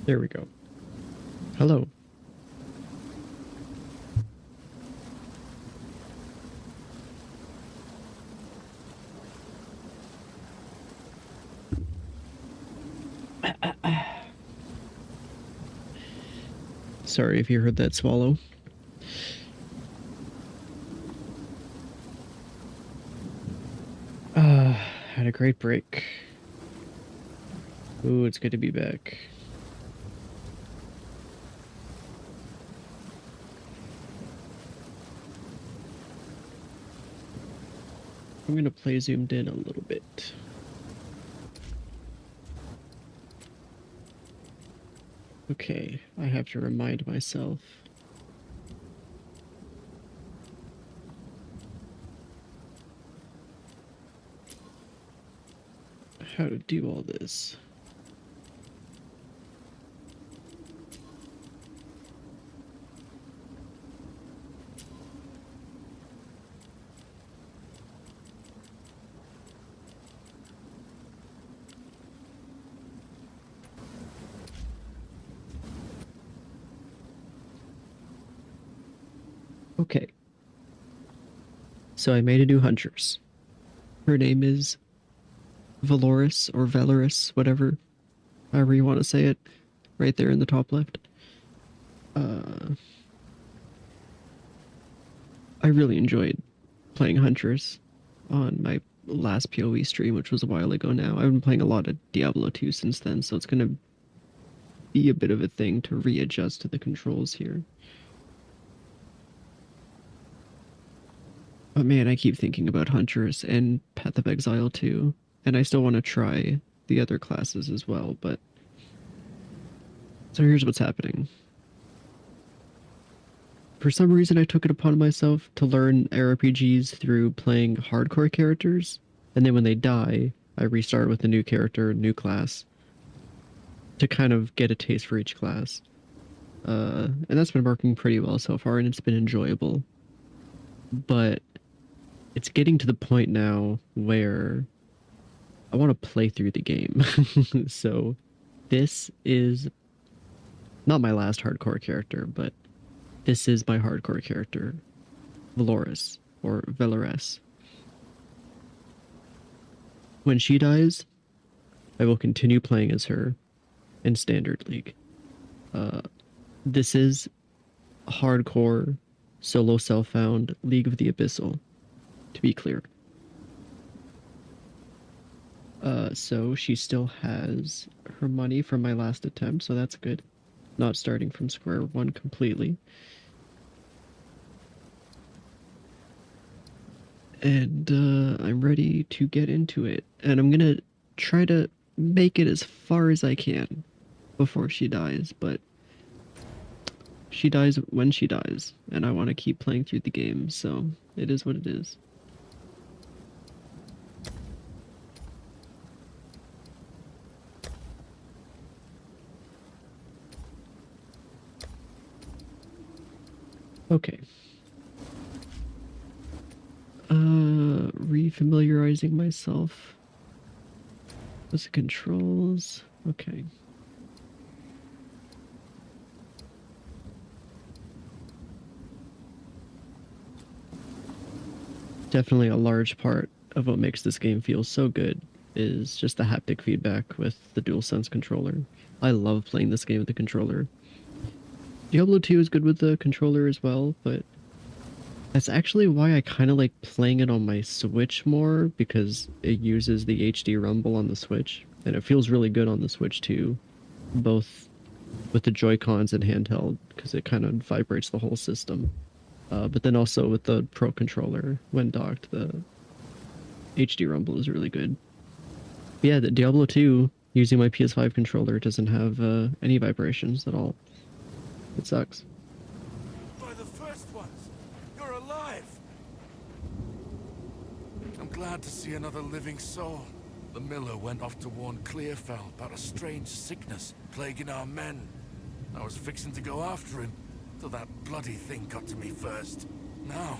There we go. Hello. Sorry if you heard that swallow. Had a great break. Ooh, it's good to be back. I'm gonna play zoomed in a little bit. Okay, I have to remind myself. How to do all this. Okay. So I made a new huntress. Her name is Valoris or Valorous, whatever, however you want to say it, right there in the top left. I really enjoyed playing Huntress on my last PoE stream, which was a while ago now. I've been playing a lot of Diablo 2 since then, so it's going to be a bit of a thing to readjust to the controls here. But man, I keep thinking about Huntress and Path of Exile 2, and I still want to try the other classes as well, but... So here's what's happening. For some reason, I took it upon myself to learn RPGs through playing hardcore characters, and then when they die, I restart with a new character, new class, to kind of get a taste for each class. And that's been working pretty well so far, and it's been enjoyable. But it's getting to the point now where I want to play through the game. So this is not my last hardcore character, but this is my hardcore character, Valoris, or Valorous. When she dies, I will continue playing as her in Standard League. This is hardcore, solo self-found League of the Abyssal, to be clear. So she still has her money from my last attempt, so that's good. Not starting from square one completely. And I'm ready to get into it. And I'm gonna try to make it as far as I can before she dies, but she dies when she dies, and I want to keep playing through the game, so it is what it is. Okay. Refamiliarizing myself with the controls. Okay. Definitely a large part of what makes this game feel so good is just the haptic feedback with the DualSense controller. I love playing this game with the controller. Diablo 2 is good with the controller as well, but that's actually why I kind of like playing it on my Switch more, because it uses the HD rumble on the Switch, and it feels really good on the Switch too, both with the Joy-Cons and handheld, because it kind of vibrates the whole system. But then also with the Pro controller, when docked, the HD rumble is really good. But yeah, the Diablo 2, using my PS5 controller, doesn't have any vibrations at all. It sucks. By the first ones, you're alive. I'm glad to see another living soul. The miller went off to warn Clearfell about a strange sickness plaguing our men. I was fixing to go after him, till that bloody thing got to me first. Now,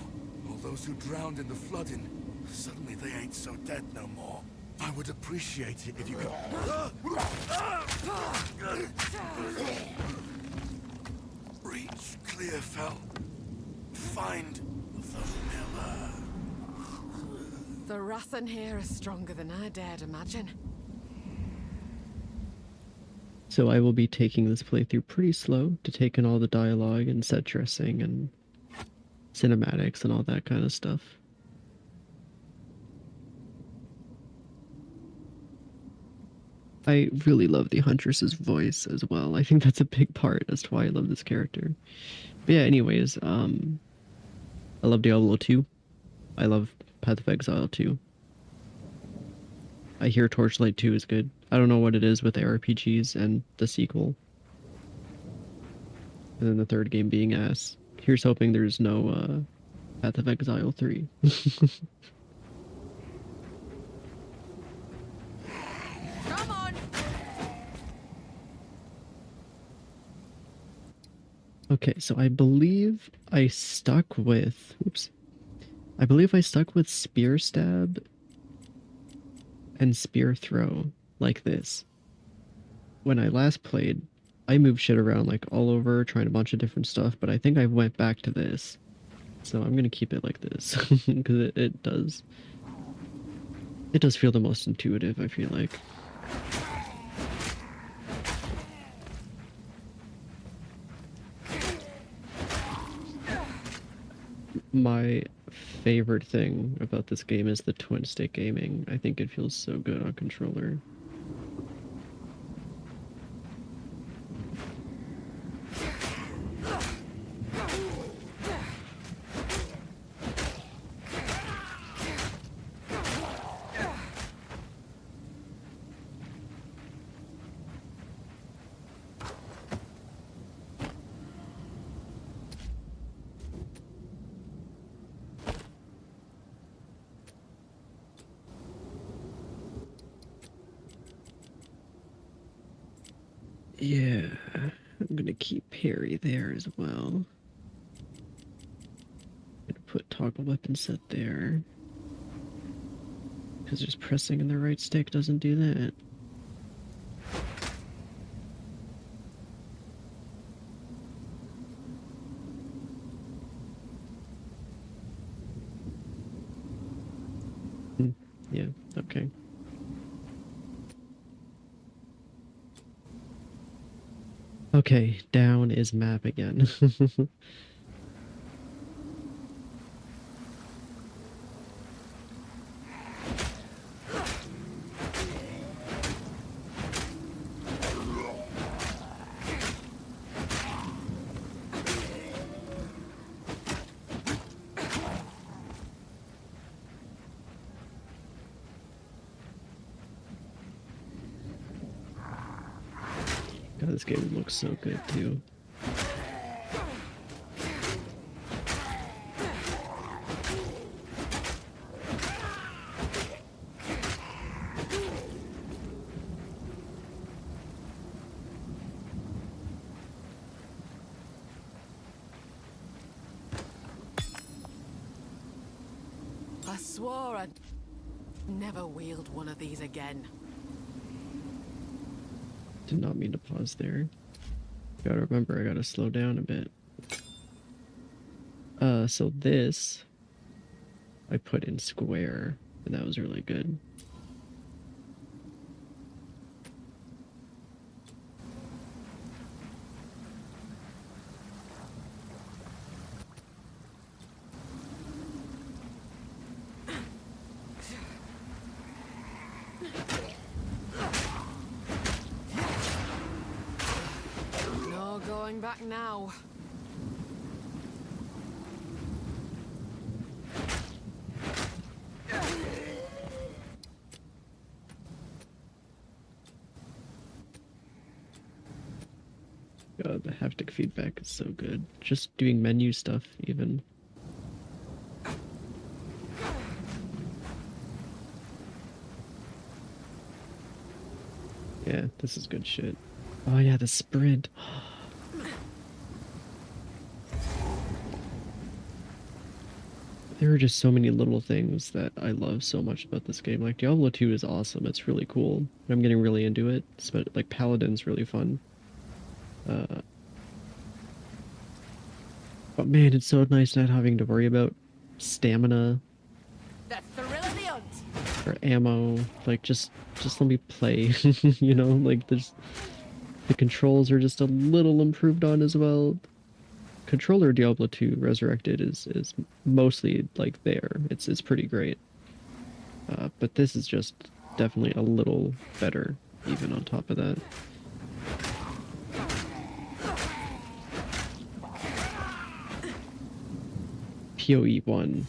all those who drowned in the flooding, suddenly they ain't so dead no more. I would appreciate it if you could... Clearfell. Find the miller. The wrath in here is stronger than I dared imagine. So I will be taking this playthrough pretty slow to take in all the dialogue and set dressing and cinematics and all that kind of stuff. I really love the Huntress's voice as well. I think that's a big part as to why I love this character. But yeah, anyways, I love Diablo 2. I love Path of Exile 2. I hear Torchlight 2 is good. I don't know what it is with ARPGs and the sequel. And then the third game being ass. Here's hoping there's no Path of Exile 3. Come on! Okay, so I believe I stuck with... Oops. I believe I stuck with Spear Stab and Spear Throw like this. When I last played, I moved shit around like all over, trying a bunch of different stuff, but I think I went back to this. So I'm gonna keep it like this, because it does feel the most intuitive, I feel like. My favorite thing about this game is the twin stick aiming. I think it feels so good on controller. Yeah, I'm gonna keep parry there as well. Gonna put toggle weapon set there. Because just pressing in the right stick doesn't do that. Yeah, okay. Okay, down is map again. God, this game looks so good too. I swore I'd never wield one of these again. Did not mean to pause there. Gotta remember, I gotta slow down a bit. So this I put in square, and that was really good. No going back now. God, the haptic feedback is so good. Just doing menu stuff, even. Yeah, this is good shit. Oh yeah, the sprint. There are just so many little things that I love so much about this game. Like Diablo 2 is awesome. It's really cool. I'm getting really into it. But like Paladin's really fun. But man, it's so nice not having to worry about stamina The thrill of the hunt. or ammo. Like just let me play. You know, like the controls are just a little improved on as well. Controller Diablo 2 Resurrected is mostly like there. It's pretty great. But this is just definitely a little better even on top of that. PoE 1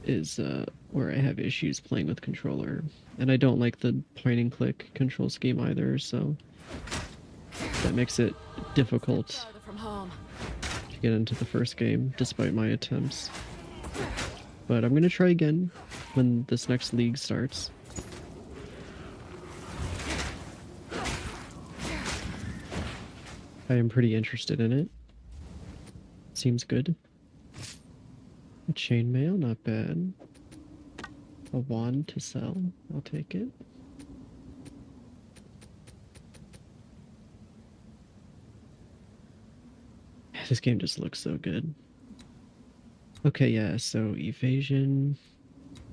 is where I have issues playing with controller. And I don't like the point and click control scheme either, so that makes it difficult Further from home. to get into the first game, despite my attempts. But I'm gonna try again when this next league starts. I am pretty interested in it. Seems good. A chainmail, not bad. A wand to sell, I'll take it. This game just looks so good. Okay, yeah, so evasion,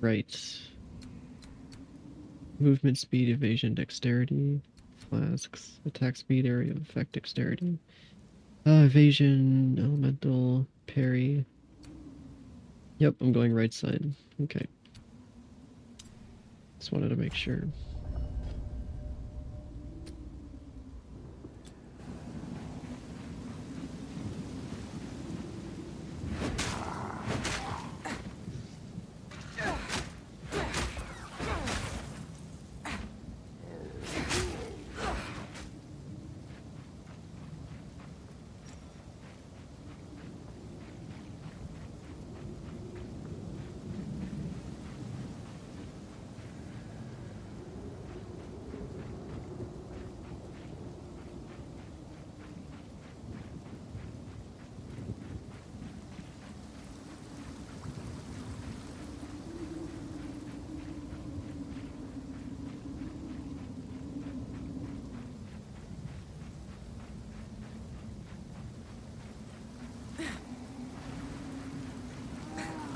right. Movement speed, evasion, dexterity, flasks, attack speed, area of effect, dexterity. Evasion, elemental, parry. Yep, I'm going right side. Okay. Just wanted to make sure.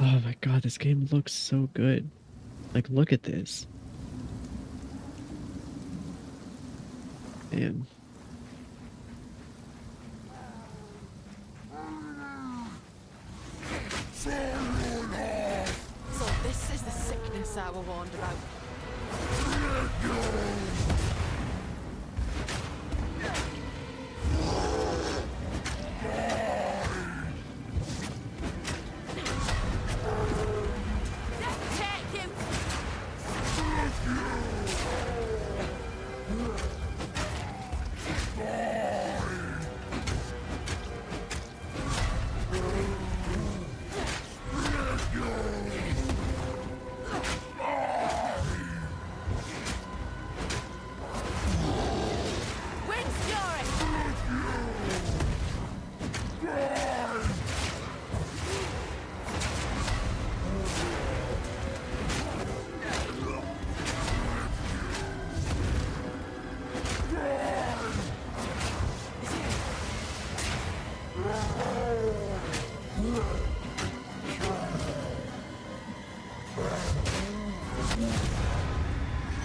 Oh my god, this game looks so good. Like, look at this. Man. So this is the sickness I were warned about. Just take him. Wind's fury.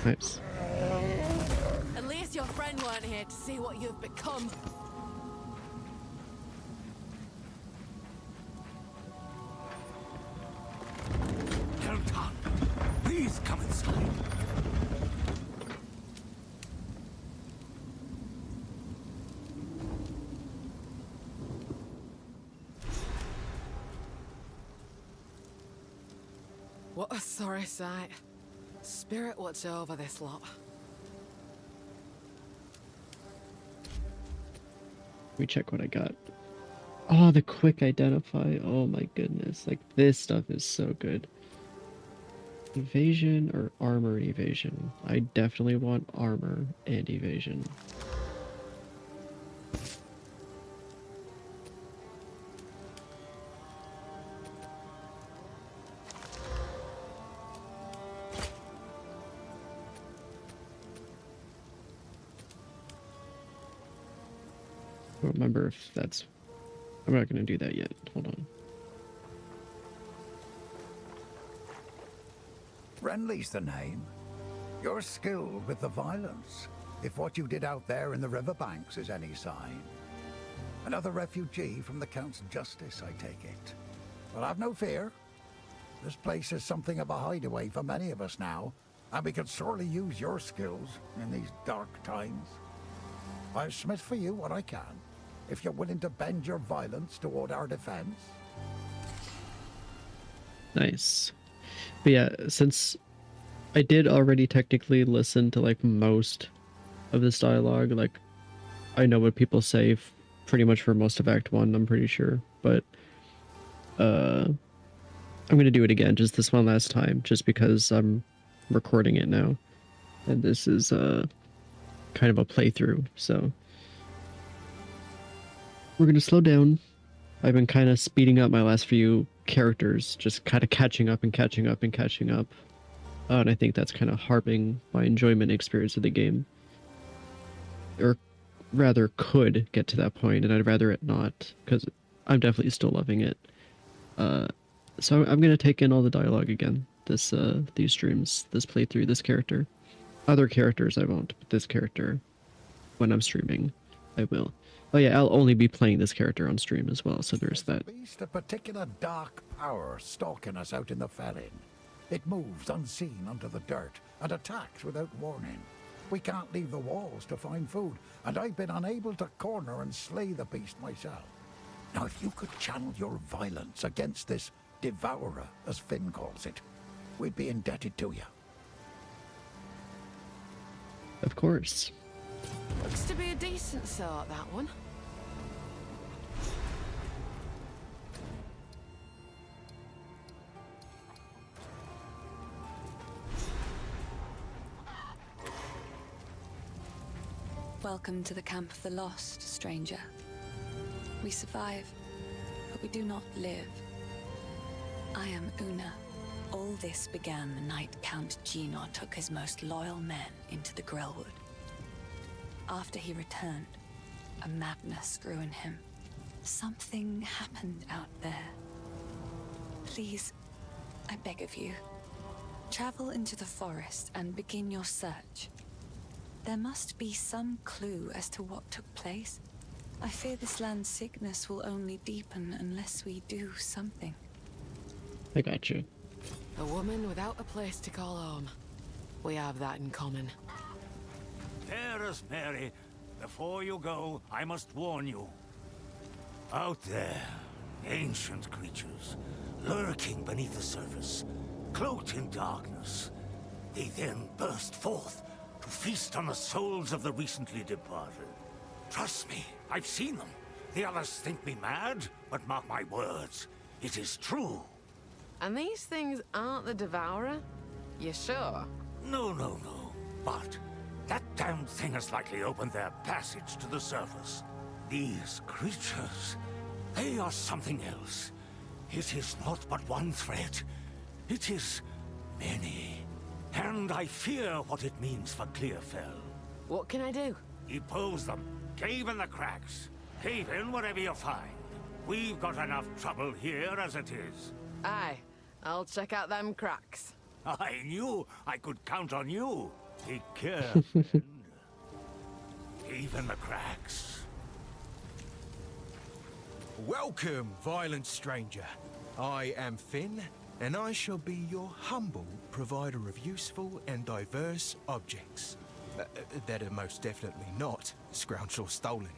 Nice. At least your friend weren't here to see what you've become. Keltan, please come inside. What a sorry sight. Spirit watch over this lot. Let me check what I got. Oh, the quick identify. Oh my goodness. Like, this stuff is so good. Evasion or armor and evasion? I definitely want armor and evasion. I don't remember if that's... I'm not going to do that yet. Hold on. Renly's the name. You're skilled with the violence, if what you did out there in the riverbanks is any sign. Another refugee from the Count's justice, I take it. Well, have no fear. This place is something of a hideaway for many of us now, and we could sorely use your skills in these dark times. I'll smith for you what I can, if you're willing to bend your violence toward our defense. Nice. But yeah, since I did already technically listen to like most of this dialogue, like I know what people say pretty much for most of Act 1, I'm pretty sure. But I'm gonna do it again, just this one last time, just because I'm recording it now. And this is kind of a playthrough, so we're gonna slow down. I've been kind of speeding up my last few characters, just kind of catching up and catching up and catching up. And I think that's kind of harping my enjoyment experience of the game. Or rather could get to that point, and I'd rather it not, because I'm definitely still loving it. So I'm going to take in all the dialogue again, these streams, this playthrough, this character. Other characters I won't, but this character, when I'm streaming, I will. Oh yeah, I'll only be playing this character on stream as well, so there's that. Beast, a particular dark power stalking us out in the felling. It moves unseen under the dirt and attacks without warning. We can't leave the walls to find food, and I've been unable to corner and slay the beast myself. Now, if you could channel your violence against this devourer, as Finn calls it, we'd be indebted to you. Of course. Looks to be a decent sort, that one. Welcome to the Camp of the Lost, stranger. We survive, but we do not live. I am Una. All this began the night Count Gino took his most loyal men into the Grellwood. After he returned, a madness grew in him. Something happened out there. Please, I beg of you, travel into the forest and begin your search. There must be some clue as to what took place. I fear this land's sickness will only deepen unless we do something. I got you. A woman without a place to call home. We have that in common. Dearest Mary, before you go, I must warn you. Out there, ancient creatures, lurking beneath the surface, cloaked in darkness. They then burst forth to feast on the souls of the recently departed. Trust me, I've seen them. The others think me mad, but mark my words, it is true. And these things aren't the Devourer? You sure? No. But that damned thing has likely opened their passage to the surface. These creatures, they are something else. It is not but one threat. It is many. And I fear what it means for Clearfell. What can I do? Depose them. Cave in the cracks. Cave in whatever you find. We've got enough trouble here as it is. Aye, I'll check out them cracks. I knew I could count on you. Take care, friend. Cave in the cracks. Welcome, violent stranger. I am Finn, and I shall be your humble provider of useful and diverse objects. That are most definitely not scrounged or stolen.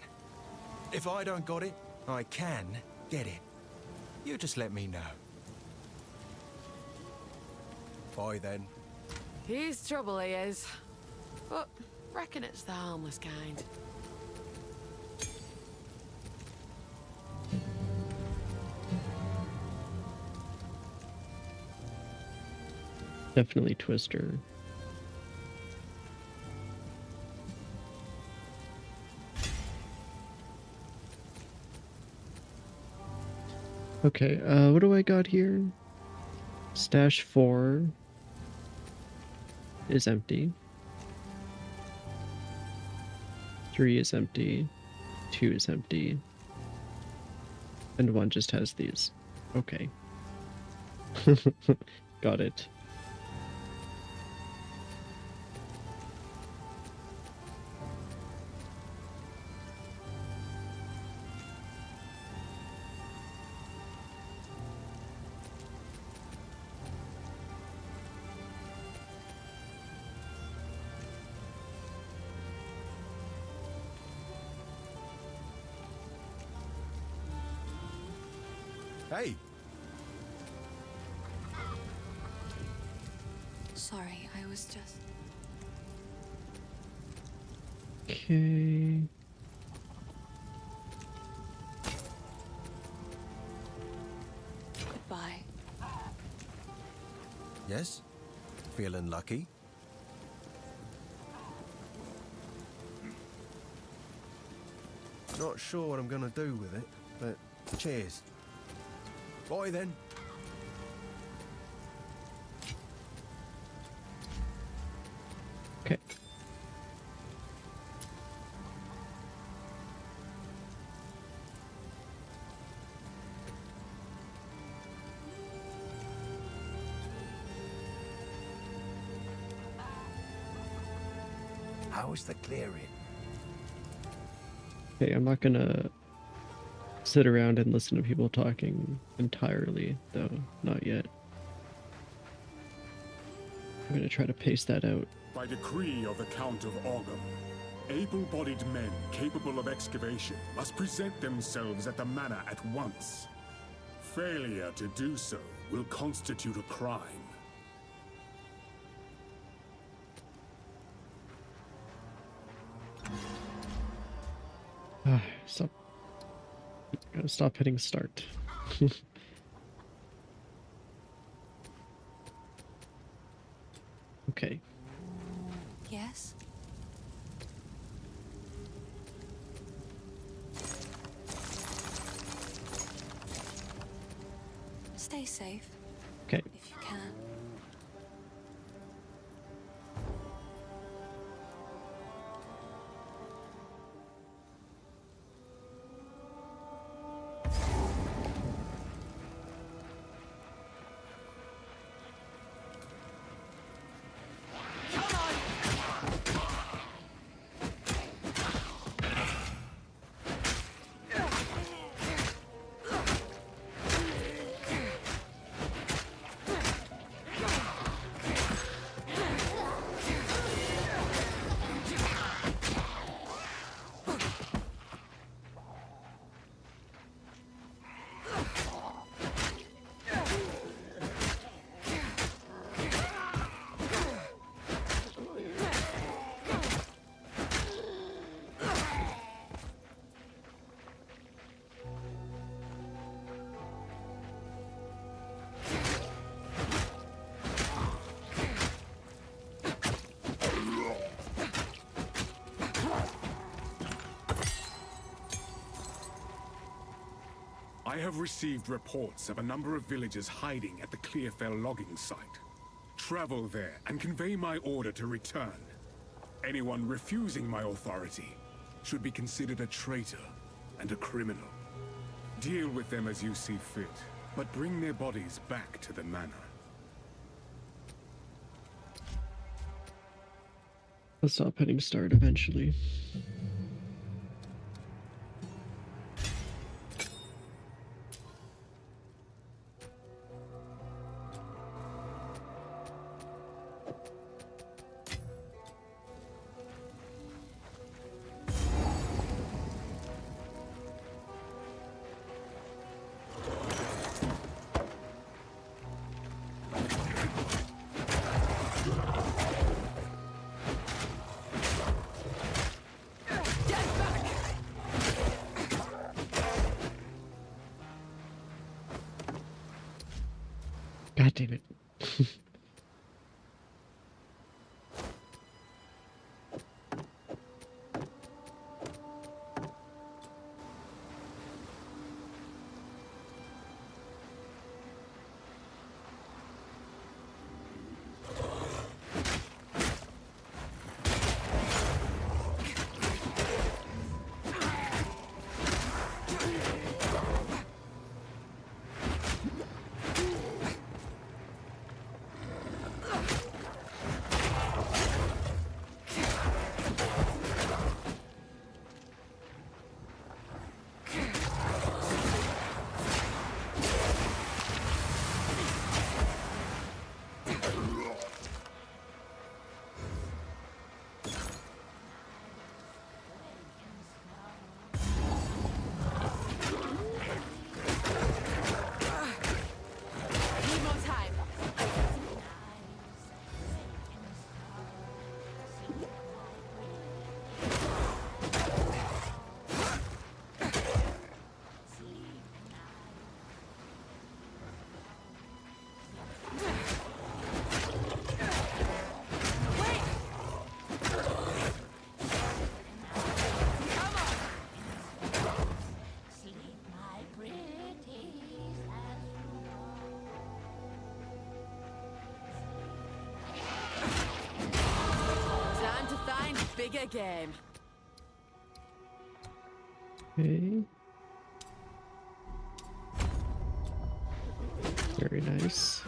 If I don't got it, I can get it. You just let me know. Bye then. He's trouble, he is. But reckon it's the harmless kind. Definitely Twister. Okay, what do I got here? Stash 4 is empty. 3 is empty. 2 is empty. And 1 just has these. Okay. Got it. Hey, Sorry, I was just... Okay. Goodbye. yes? Feeling lucky? Not sure what I'm gonna do with it, but cheers. Bye then. Okay. How is the clearing? Okay, I'm not gonna sit around and listen to people talking entirely, though. Not yet. I'm gonna try to pace that out. By decree of the Count of Orgum, able-bodied men capable of excavation must present themselves at the manor at once. Failure to do so will constitute a crime. Stop. Gotta stop hitting start. Okay. Yes? Stay safe, Okay. if you can. I have received reports of a number of villagers hiding at the Clearfell logging site. Travel there and convey my order to return. Anyone refusing my authority should be considered a traitor and a criminal. Deal with them as you see fit, but bring their bodies back to the manor. I'll stop hitting start eventually. God damn it. bigger game. Okay. Very nice.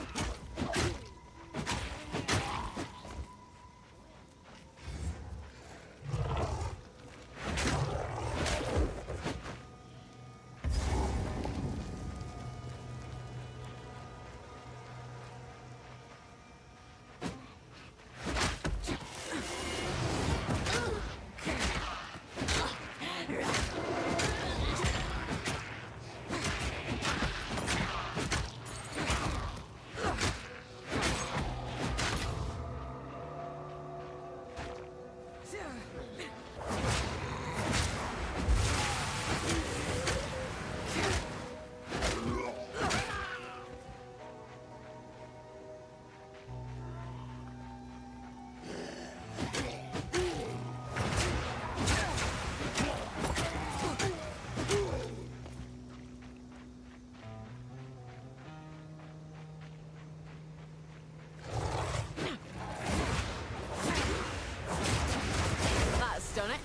That's done it.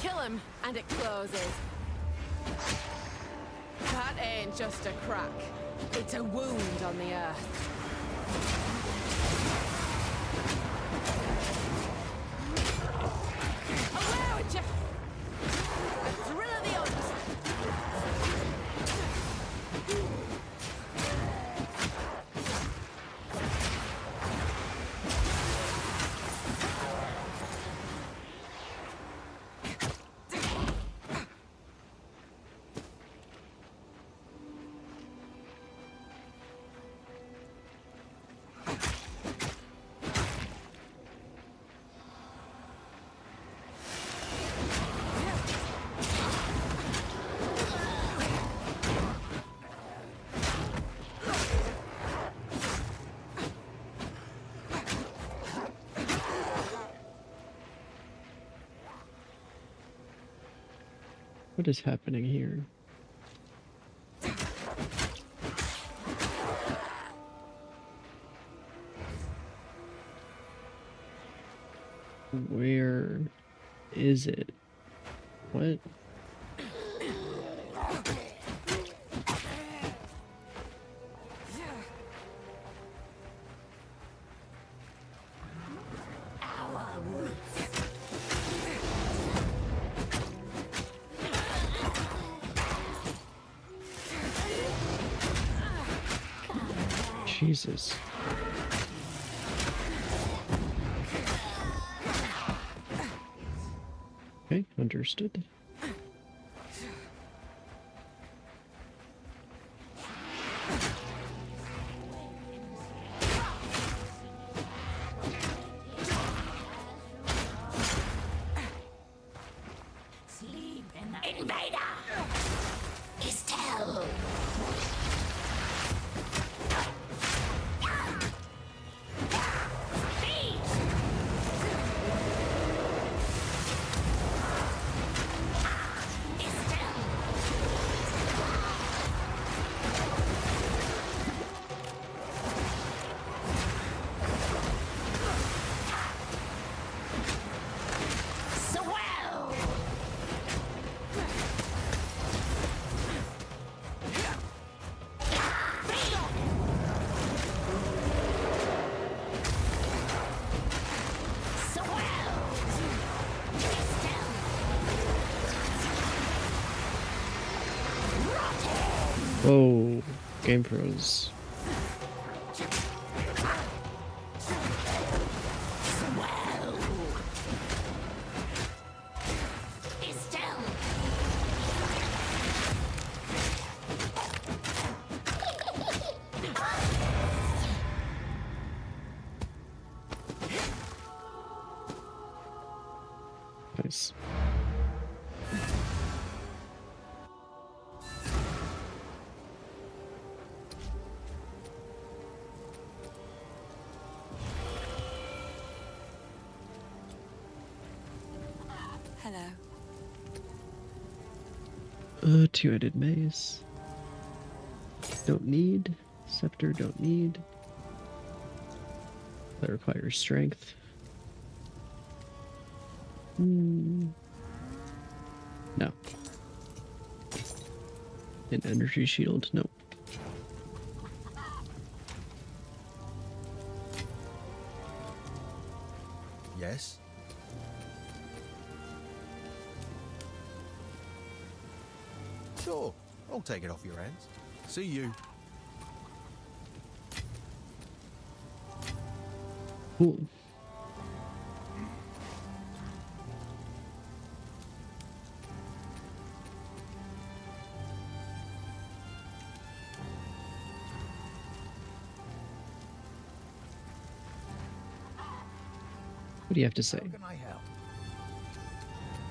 Kill him, and it closes. That ain't just a crack. It's a wound on the earth. Away with you! The thrill of the hunt! What is happening here? Where is it? What? Jesus. Okay, understood. Whoa, game froze. Nice. Hello. Two-headed mace. Don't need. Scepter, don't need. That requires strength. No. An energy shield? Nope. Yes? Sure, I'll take it off your hands. See you. Cool. What do you have to say? How can I help?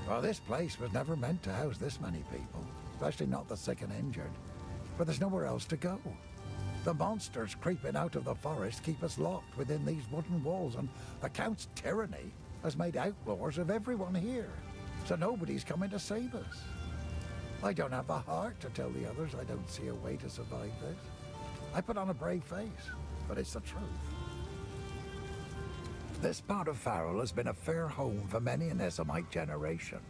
Well, this place was never meant to house this many people, especially not the sick and injured. But there's nowhere else to go. The monsters creeping out of the forest keep us locked within these wooden walls, and the Count's tyranny has made outlaws of everyone here. So nobody's coming to save us. I don't have the heart to tell the others I don't see a way to survive this. I put on a brave face, but it's the truth. This part of Farrell has been a fair home for many an Essamite generation.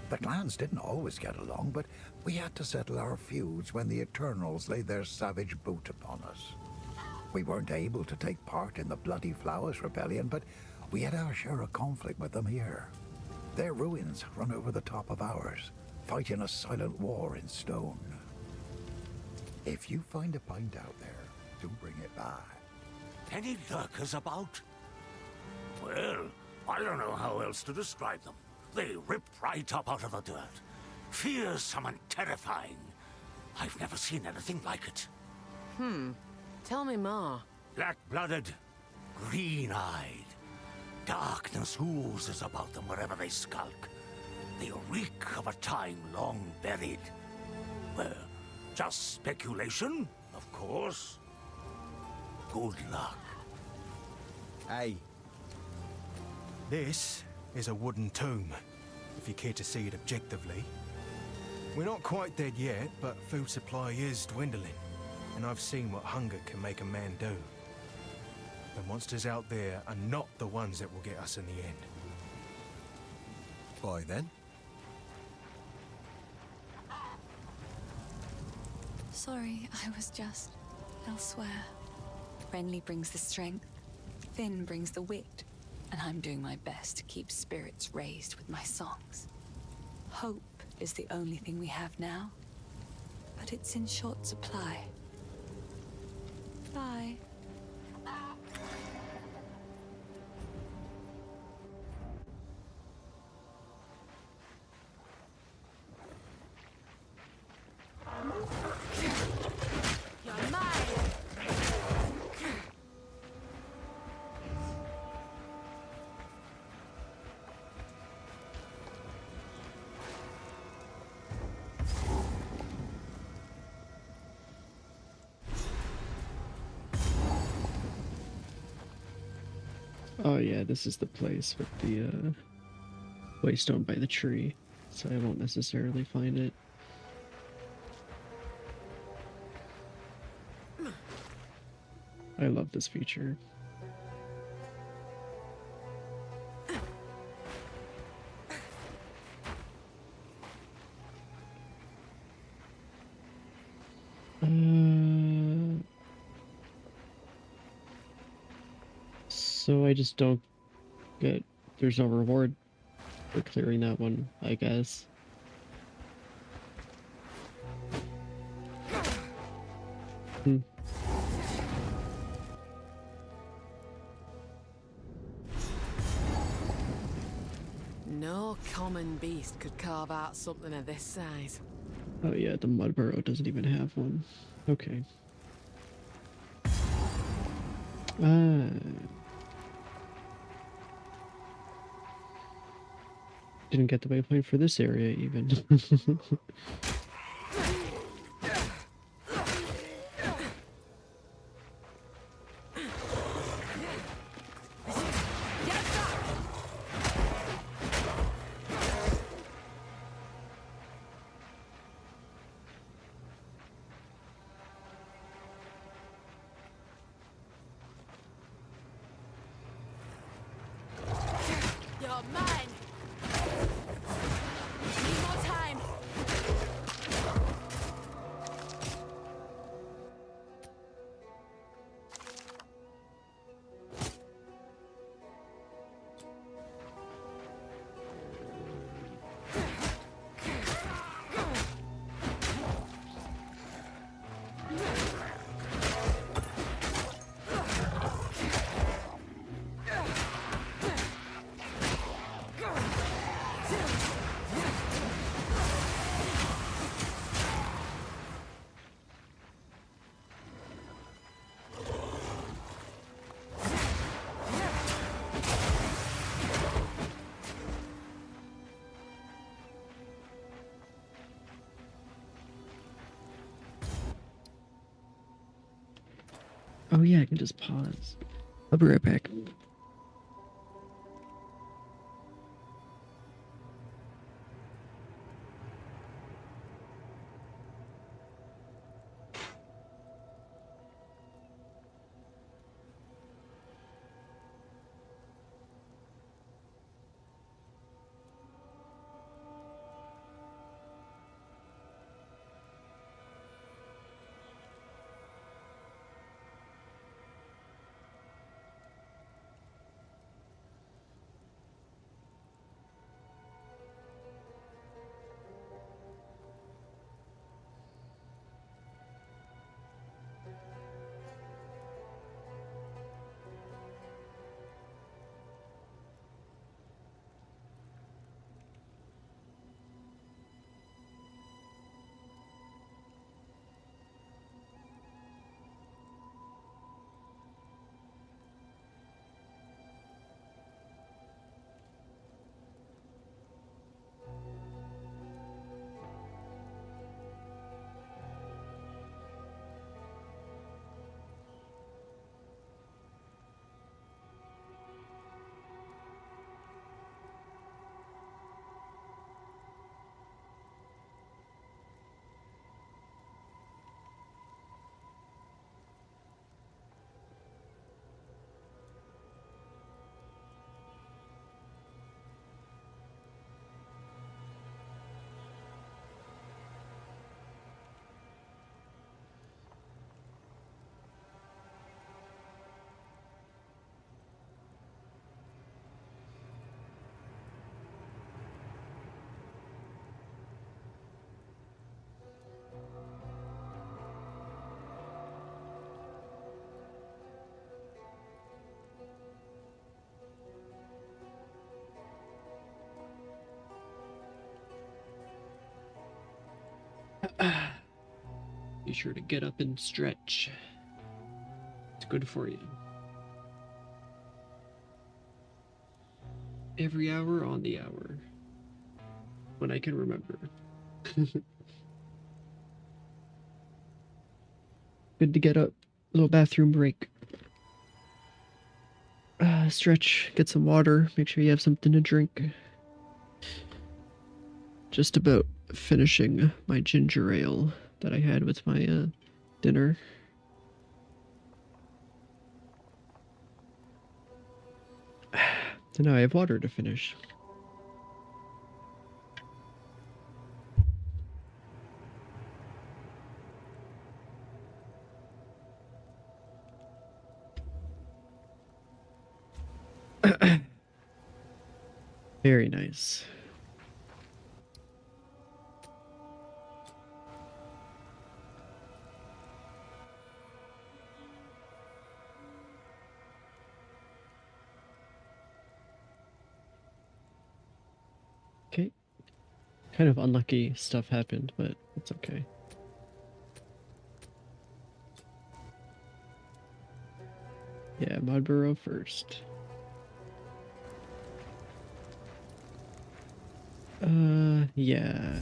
The clans didn't always get along, but we had to settle our feuds when the Eternals laid their savage boot upon us. We weren't able to take part in the Bloody Flowers Rebellion, but we had our share of conflict with them here. Their ruins run over the top of ours, fighting a silent war in stone. If you find a pint out there, do bring it back. Any lurkers about? Well, I don't know how else to describe them. They rip right up out of the dirt. Fearsome and terrifying. I've never seen anything like it. Tell me more. Black-blooded, green-eyed. Darkness oozes about them wherever they skulk. They reek of a time long buried. Well, just speculation, of course. Good luck. Hey. This is a wooden tomb, if you care to see it objectively. We're not quite dead yet, but food supply is dwindling, and I've seen what hunger can make a man do. The monsters out there are not the ones that will get us in the end. Bye then. Sorry, I was just elsewhere. Renly brings the strength, Finn brings the wit, and I'm doing my best to keep spirits raised with my songs. Hope is the only thing we have now, but it's in short supply. Bye. You're mine! Oh yeah, this is the place with the waystone by the tree, so I won't necessarily find it. I love this feature. So I just don't get, there's no reward for clearing that one, I guess. No common beast could carve out something of this size. Oh yeah, the mud burrow doesn't even have one. Okay. Didn't get the waypoint for this area even. You're mine! Oh yeah, I can just pause. I'll be right back. Be sure to get up and stretch. It's good for you. Every hour on the hour. When I can remember. Good to get up. Little bathroom break. Stretch, get some water, make sure you have something to drink. Just about finishing my ginger ale that I had with my dinner. So now I have water to finish. Very nice. Okay. Kind of unlucky stuff happened, but it's okay. Yeah, Mudborough first. Yeah.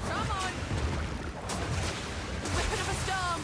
Come on! Weapon of a storm!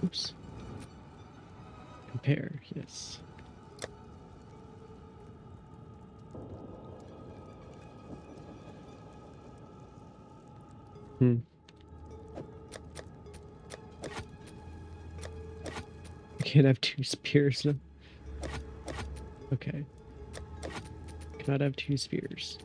Oops. Compare, yes. Hmm. I can't have two spears now. Okay. Cannot have two spears.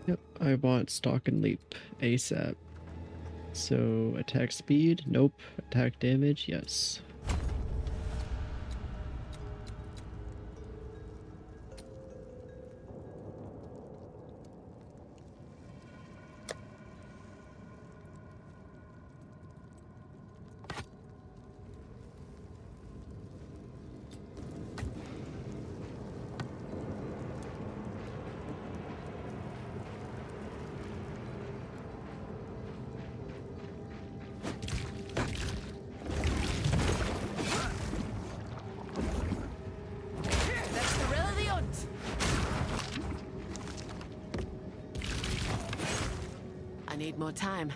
Yep, I want stalk and leap ASAP. So attack speed, nope. Attack damage, yes. Let's gorilla the hunt. I need more time.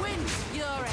Wind fury.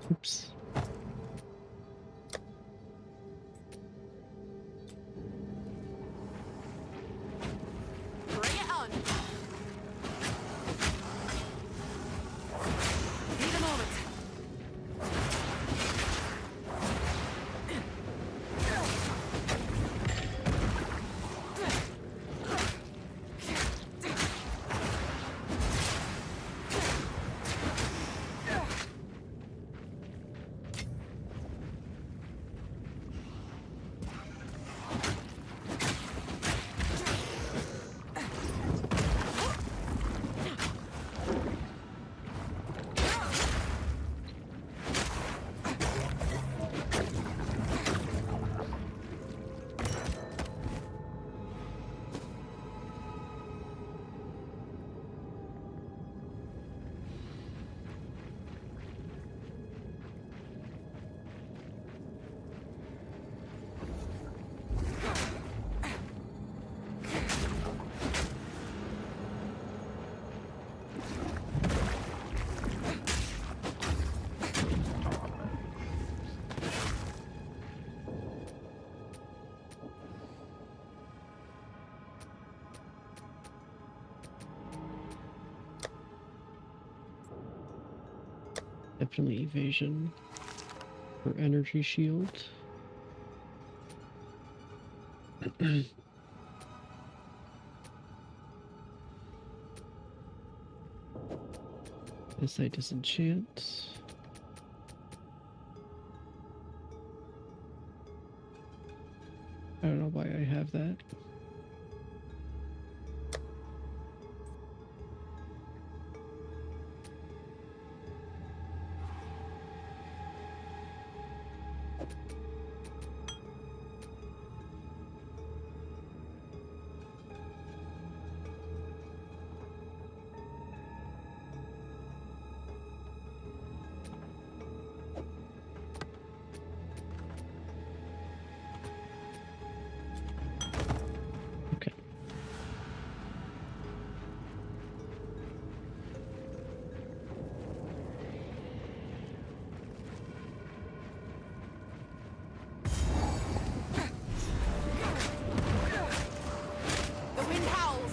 Oops. Bring it on. Need a moment. Definitely evasion for energy shield. This I disenchant. I don't know why I have that. Okay. The wind howls.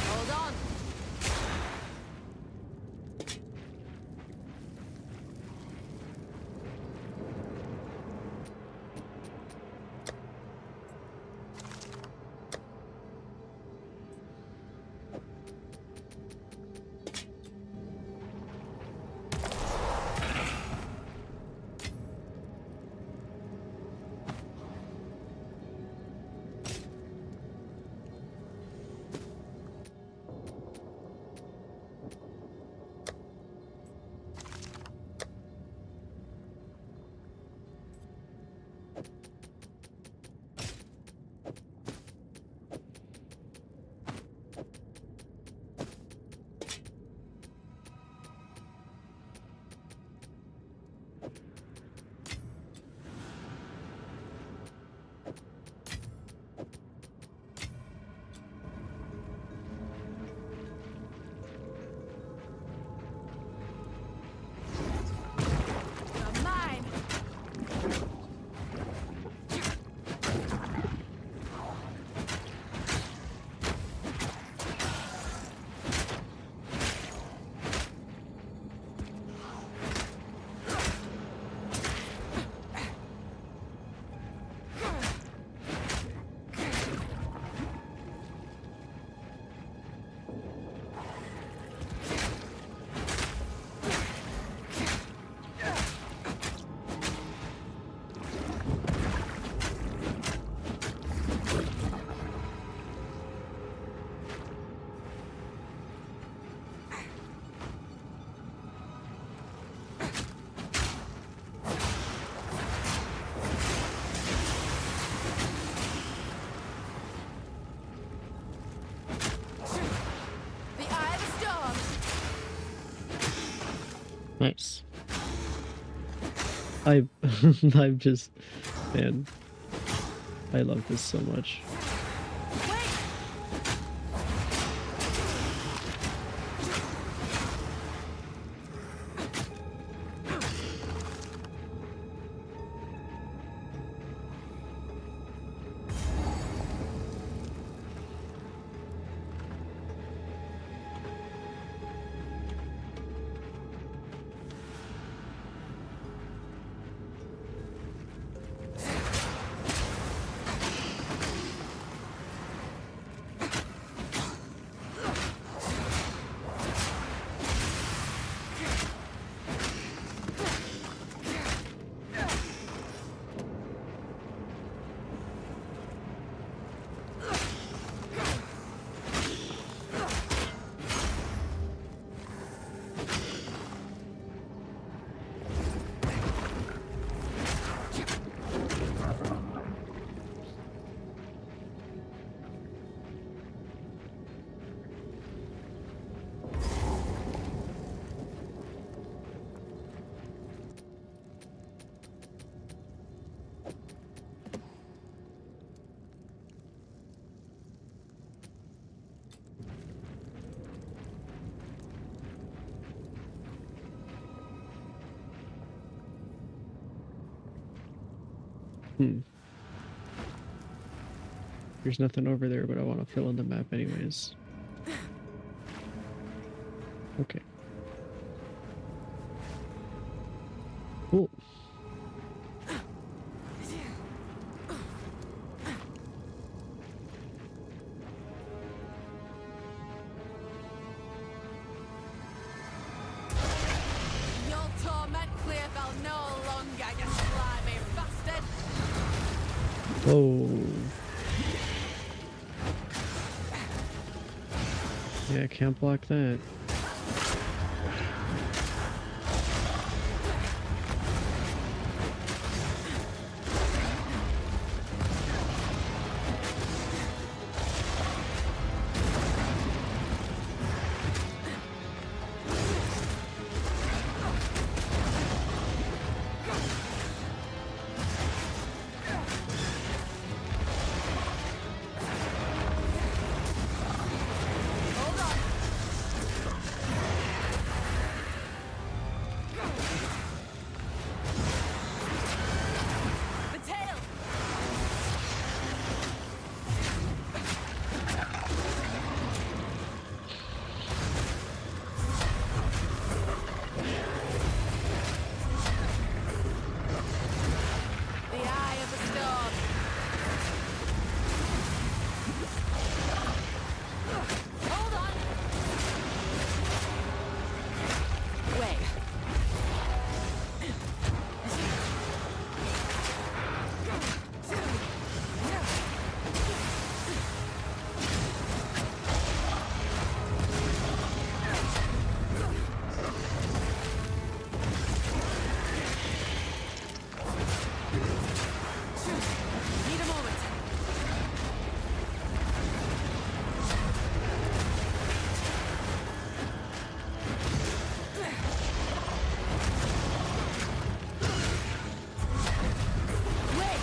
Hold on. You're mine. The eye of the storm. Nice. I'm just, man, I love this so much. Wait. Hmm. There's nothing over there, but I want to fill in the map anyways. Okay. Cool. You'll torment Clearfell no longer, you slimy bastard! Whoa. Yeah, can't block that. Hold on! The tail! The eye of the storm! Hold on! Wait. Need a moment. Wait.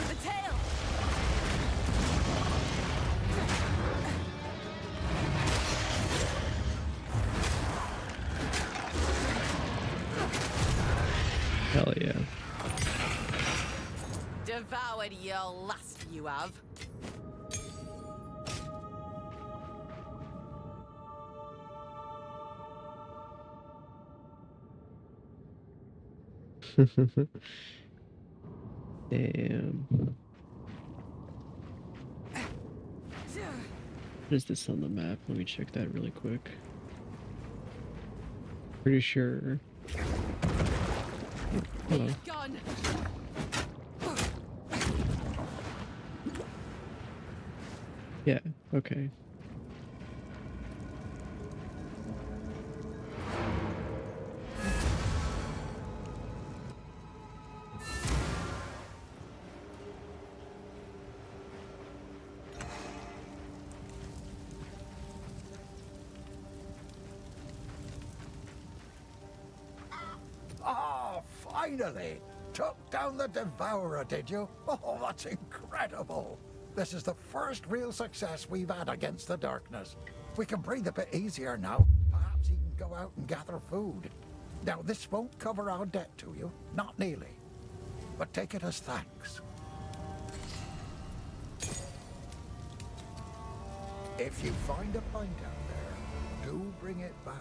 The tail. Hell yeah. Devoured your last, you have. Damn. What is this on the map? Let me check that really quick. Pretty sure. Hello. Gone. Yeah, okay. Ah, finally! Took down the Devourer, did you? Oh, that's incredible! This is the first real success we've had against the darkness. We can breathe a bit easier now. Perhaps even go out and gather food. Now, this won't cover our debt to you, not nearly. But take it as thanks. If you find a pint out there, do bring it back.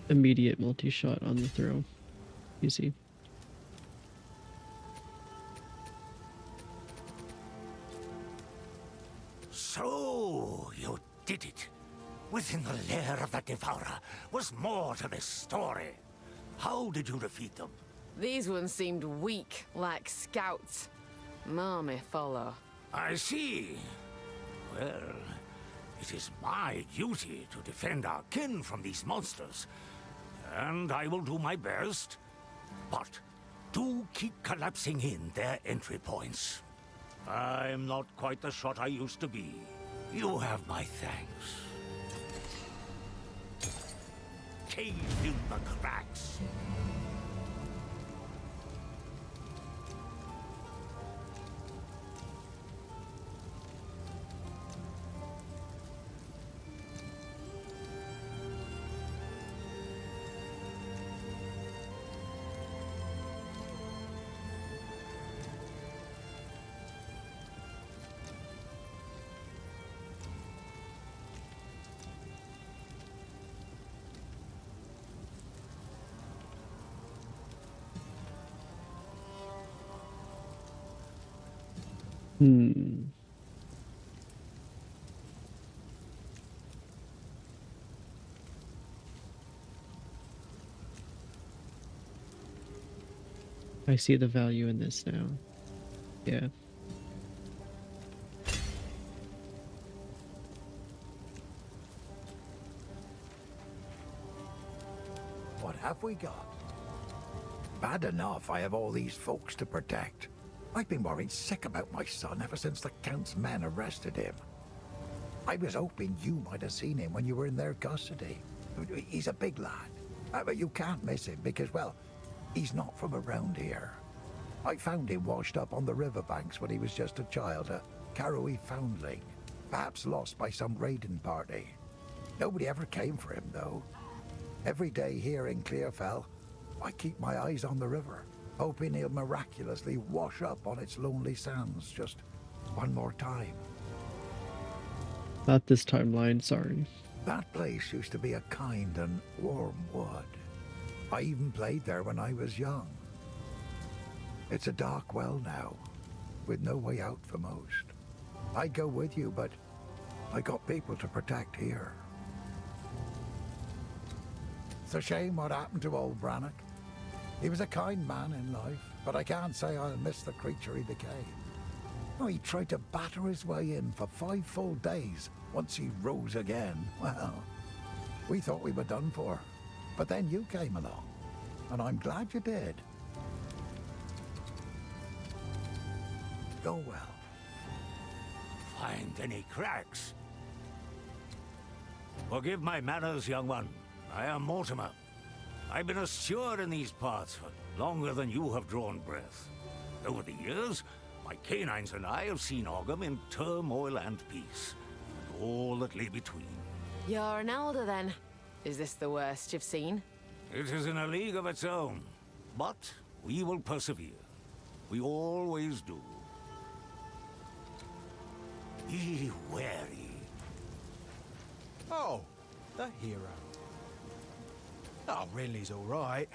immediate multi-shot on the throw. Easy. So, you did it. Within the lair of the Devourer was more to this story. How did you defeat them? These ones seemed weak, like scouts. More may follow. I see. Well, it is my duty to defend our kin from these monsters. And I will do my best. But do keep collapsing in their entry points. I'm not quite the shot I used to be. You have my thanks. Cave in the cracks. Hmm. I see the value in this now. Yeah. What have we got? Bad enough I have all these folks to protect. I've been worried sick about my son ever since the Count's men arrested him. I was hoping you might have seen him when you were in their custody. He's a big lad, but you can't miss him because, well, he's not from around here. I found him washed up on the riverbanks when he was just a child, a Karoi foundling, perhaps lost by some raiding party. Nobody ever came for him, though. Every day here in Clearfell, I keep my eyes on the river, hoping he'll miraculously wash up on its lonely sands just one more time. Not this timeline, sorry. That place used to be a kind and warm wood. I even played there when I was young. It's a dark well now, with no way out for most. I'd go with you, but I got people to protect here. It's a shame what happened to old Brannock. He was a kind man in life, but I can't say I'll miss the creature he became. Oh, he tried to batter his way in for 5 full days once he rose again. Well, we thought we were done for, but then you came along, and I'm glad you did. Go well. Find any cracks? Forgive my manners, young one. I am Mortimer. I've been a steward in these parts for longer than you have drawn breath. Over the years, my canines and I have seen Ogham in turmoil and peace, and all that lay between. You're an elder, then. Is this the worst you've seen? It is in a league of its own, but we will persevere. We always do. Be wary. Oh, the hero. Oh, Renly's all right.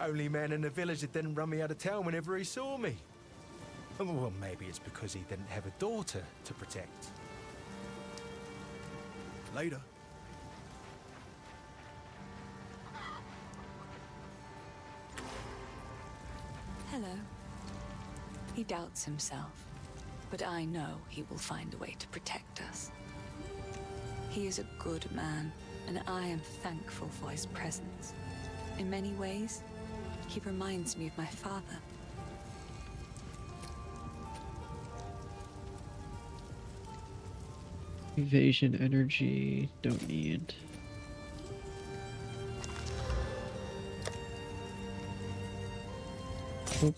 Only man in the village that didn't run me out of town whenever he saw me. Well, maybe it's because he didn't have a daughter to protect. Later. Hello. He doubts himself, but I know he will find a way to protect us. He is a good man, and I am thankful for his presence. In many ways, he reminds me of my father. Evasion energy, don't need. Nope.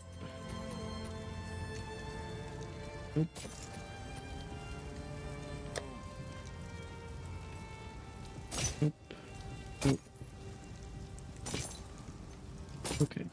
Nope. Nope. Nope. Okay.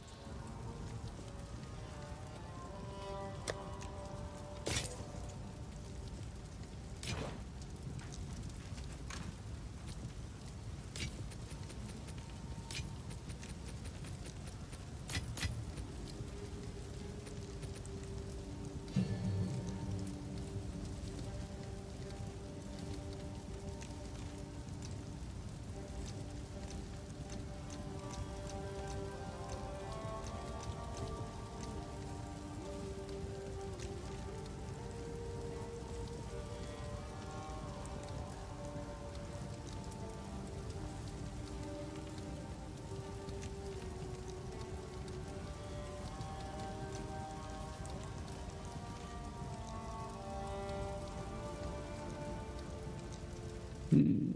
Hmm.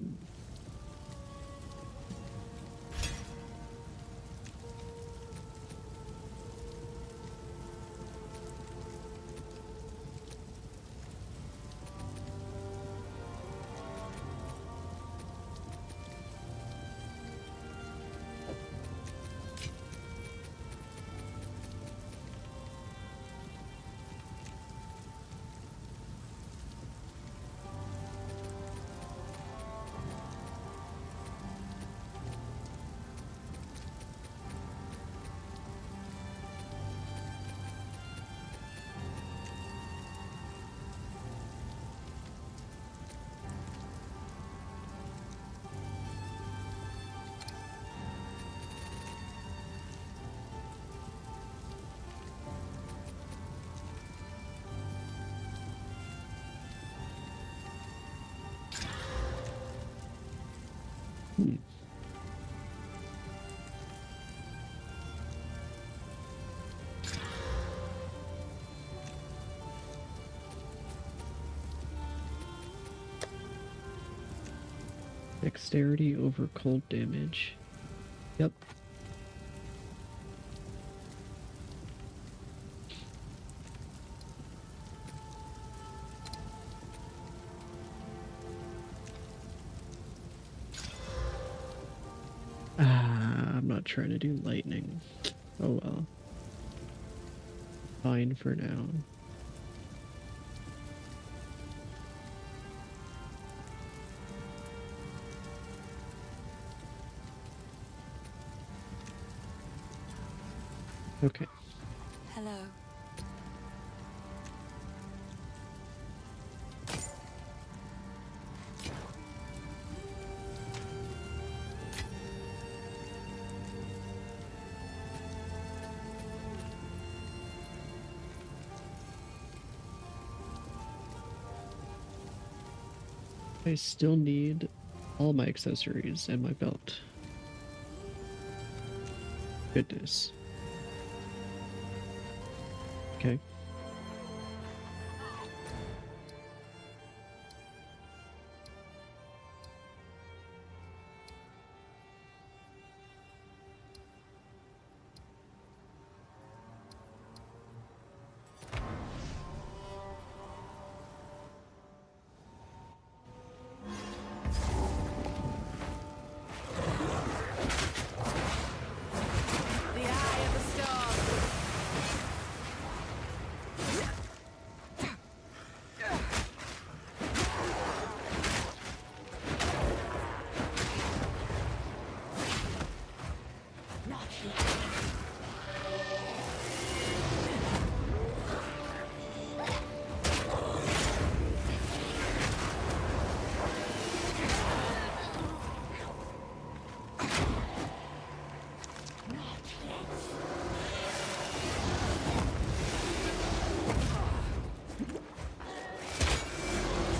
Hmm. Dexterity over cold damage. Yep. I'm not trying to do lightning. Oh well. Fine for now. Okay. Hello. I still need all my accessories and my belt. Goodness. Okay. The eye of the storm.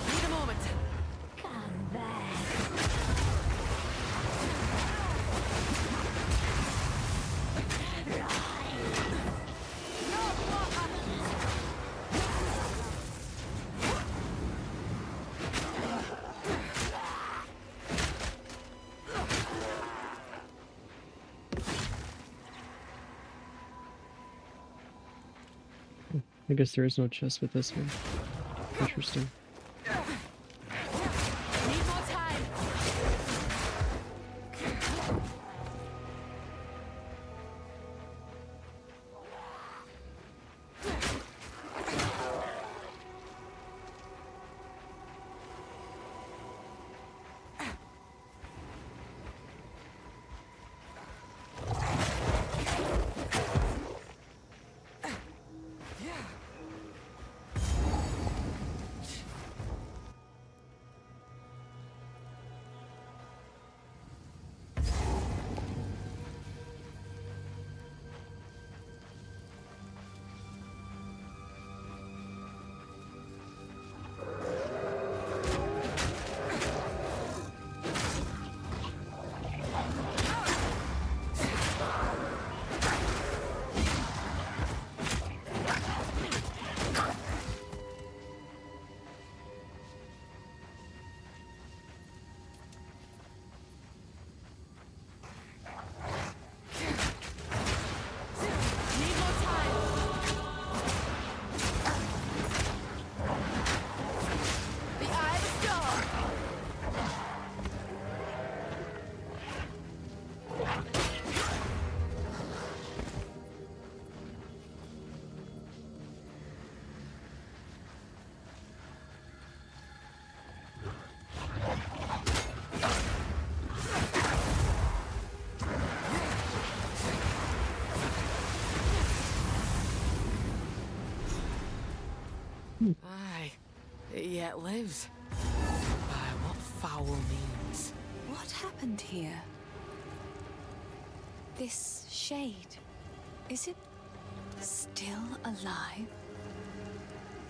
Need a moment. I guess there is no chest with this one. Interesting. Need more time. Aye, it yet lives. By what foul means? What happened here? This shade, is it still alive?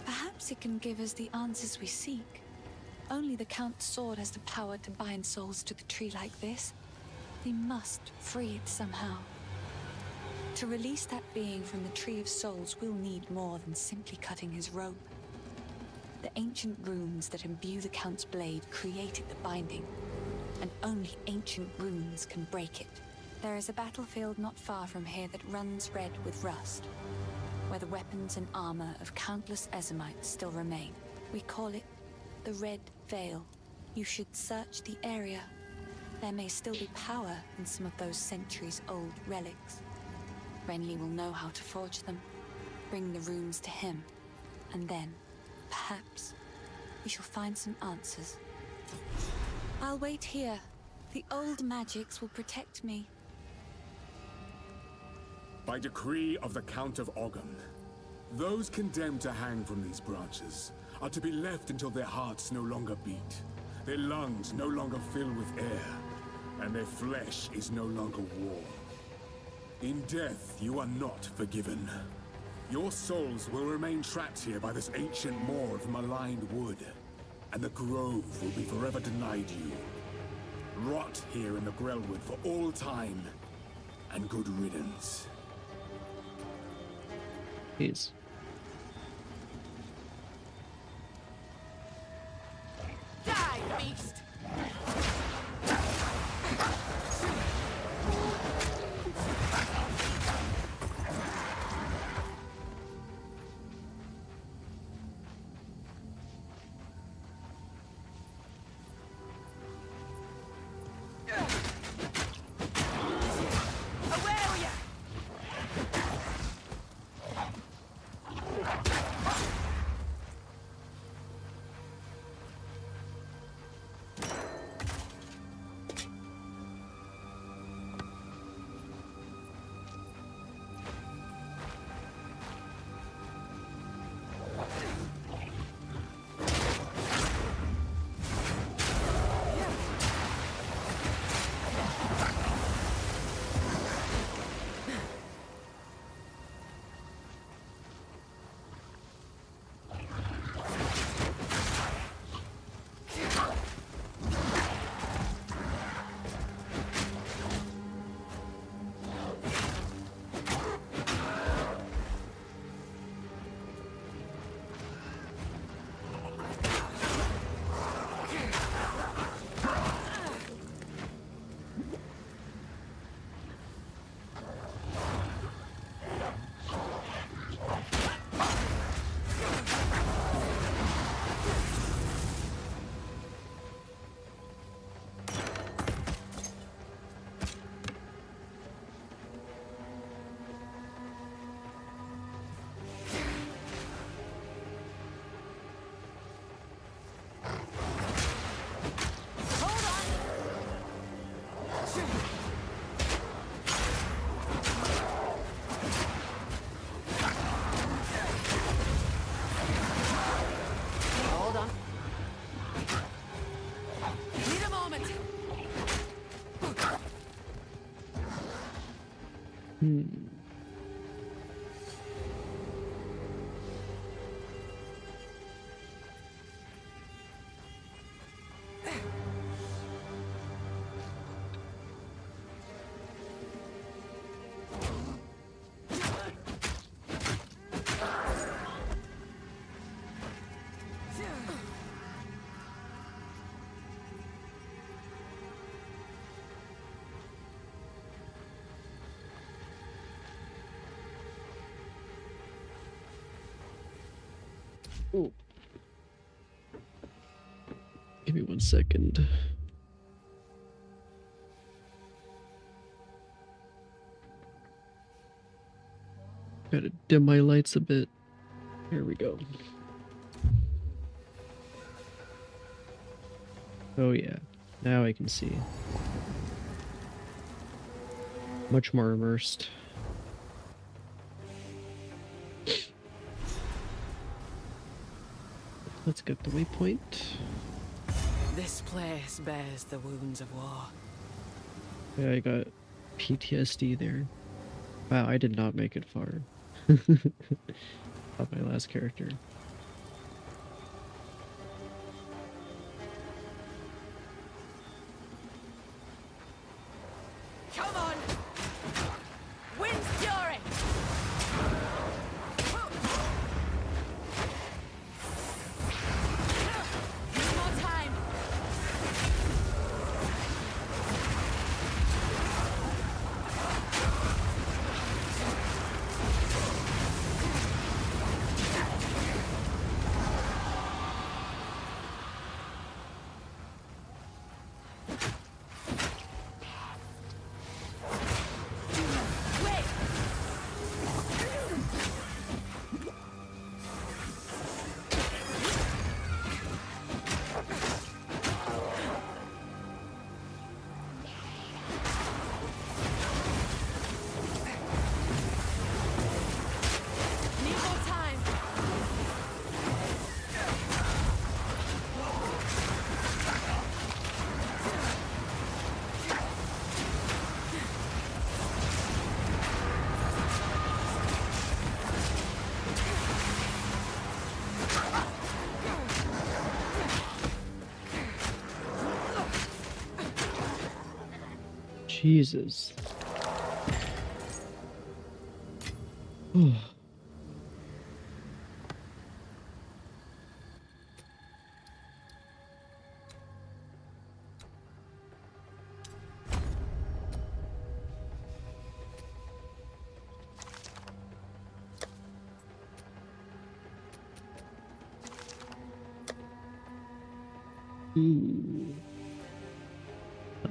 Perhaps it can give us the answers we seek. Only the Count's sword has the power to bind souls to the tree like this. We must free it somehow. To release that being from the Tree of Souls, we'll need more than simply cutting his rope. The ancient runes that imbue the Count's blade created the binding, and only ancient runes can break it. There is a battlefield not far from here that runs red with rust, where the weapons and armor of countless Ezamites still remain. We call it the Red Veil. You should search the area. There may still be power in some of those centuries-old relics. Renly will know how to forge them, bring the runes to him, and then, perhaps, we shall find some answers. I'll wait here. The old magics will protect me. By decree of the Count of Ogham, those condemned to hang from these branches are to be left until their hearts no longer beat, their lungs no longer fill with air, and their flesh is no longer warm. In death, you are not forgiven. Your souls will remain trapped here by this ancient moor of maligned wood, and the grove will be forever denied you. Rot here in the Grellwood for all time, and good riddance. Jeez. Die, beast! Ooh. Give me 1 second. Gotta dim my lights a bit. Here we go. Oh yeah, now I can see. Much more immersed. Let's get the waypoint. This place bears the wounds of war. Yeah, I got PTSD there. Wow, I did not make it far. Not my last character. Come on! Wind's fury! Need more time! Wait! Need more time! Jesus. Ooh.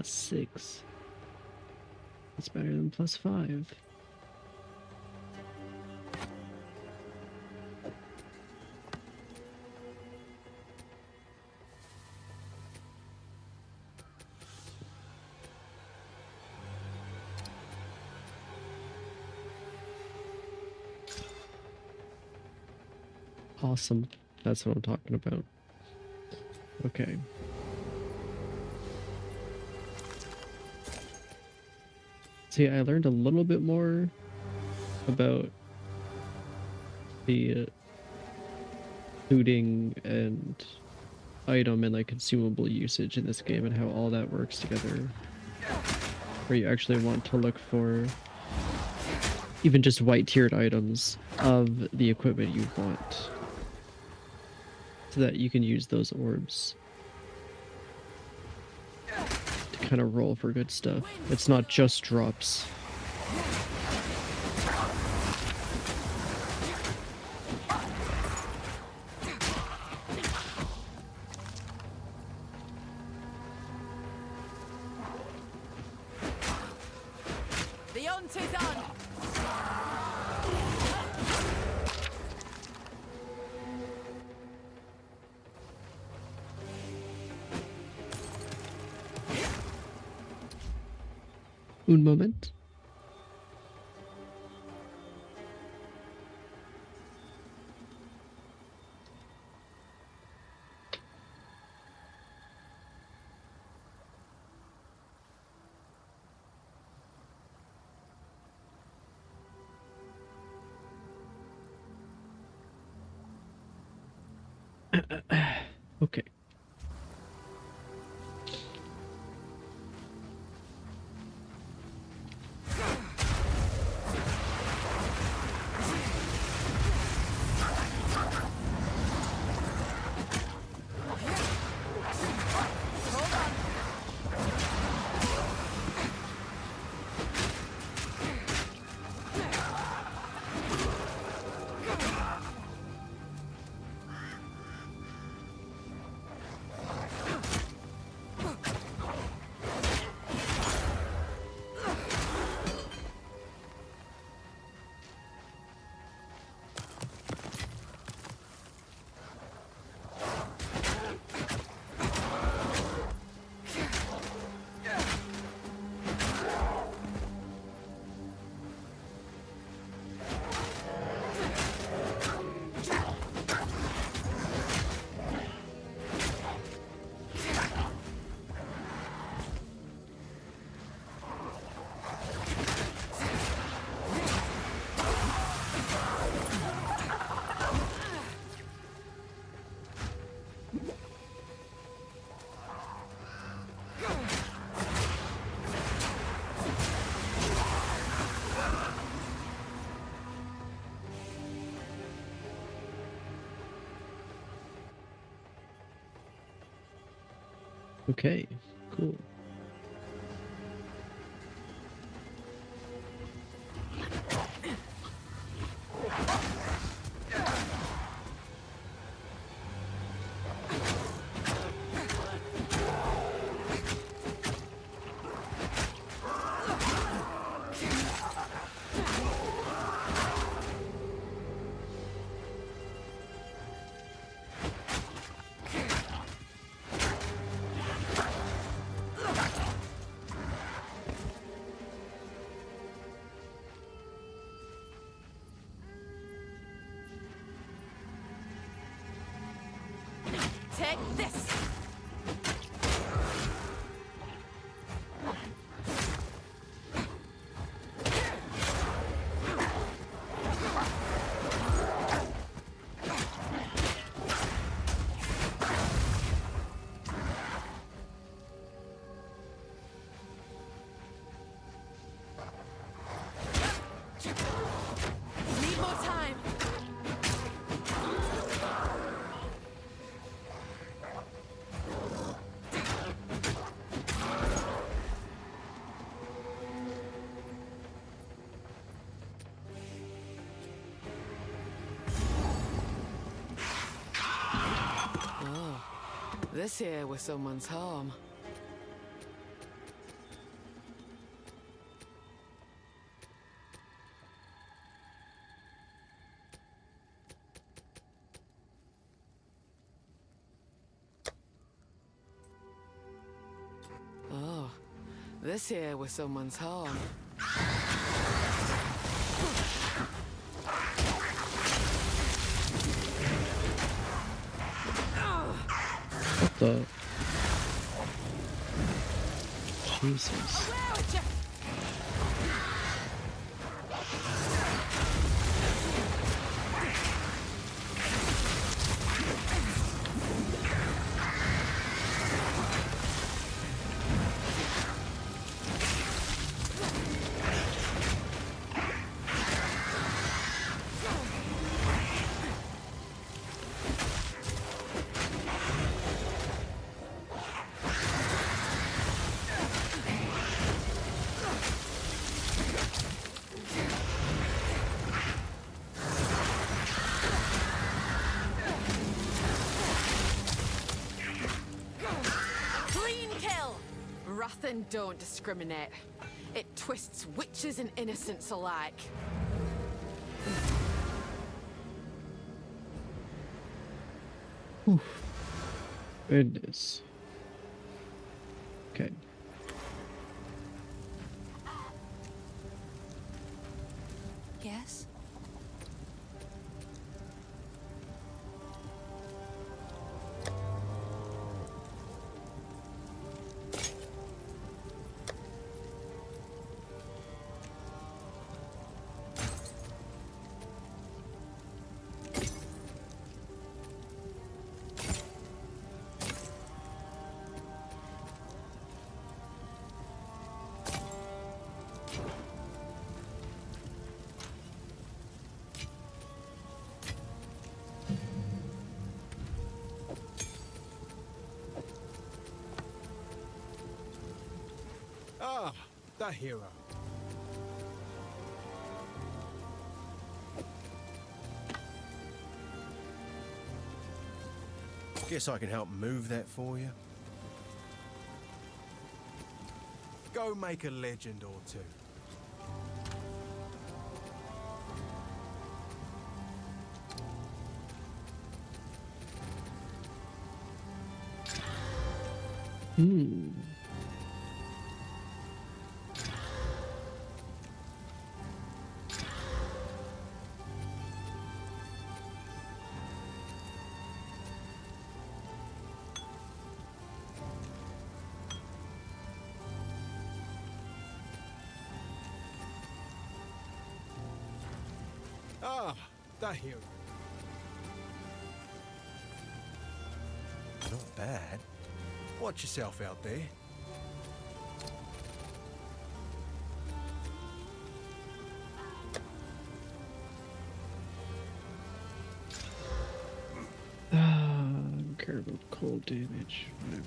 +6. That's better than +5. Awesome. That's what I'm talking about. Okay. See, I learned a little bit more about the looting and item and like consumable usage in this game and how all that works together. Where you actually want to look for even just white tiered items of the equipment you want, so that you can use those orbs to kind of roll for good stuff. It's not just drops. The hunt is on! Un moment. Okay. Okay, cool. Take this! Need more time! Oh, this here was someone's home. Oh, this here was someone's home. What the? Jesus. Clean kill! Rathen don't discriminate. It twists witches and innocents alike. Goodness. Okay. Yes? Ah, the hero. Guess I can help move that for you. Go make a legend or two. Hmm. Ah, the hero. Not bad. Watch yourself out there. I don't care about cold damage. Whatever.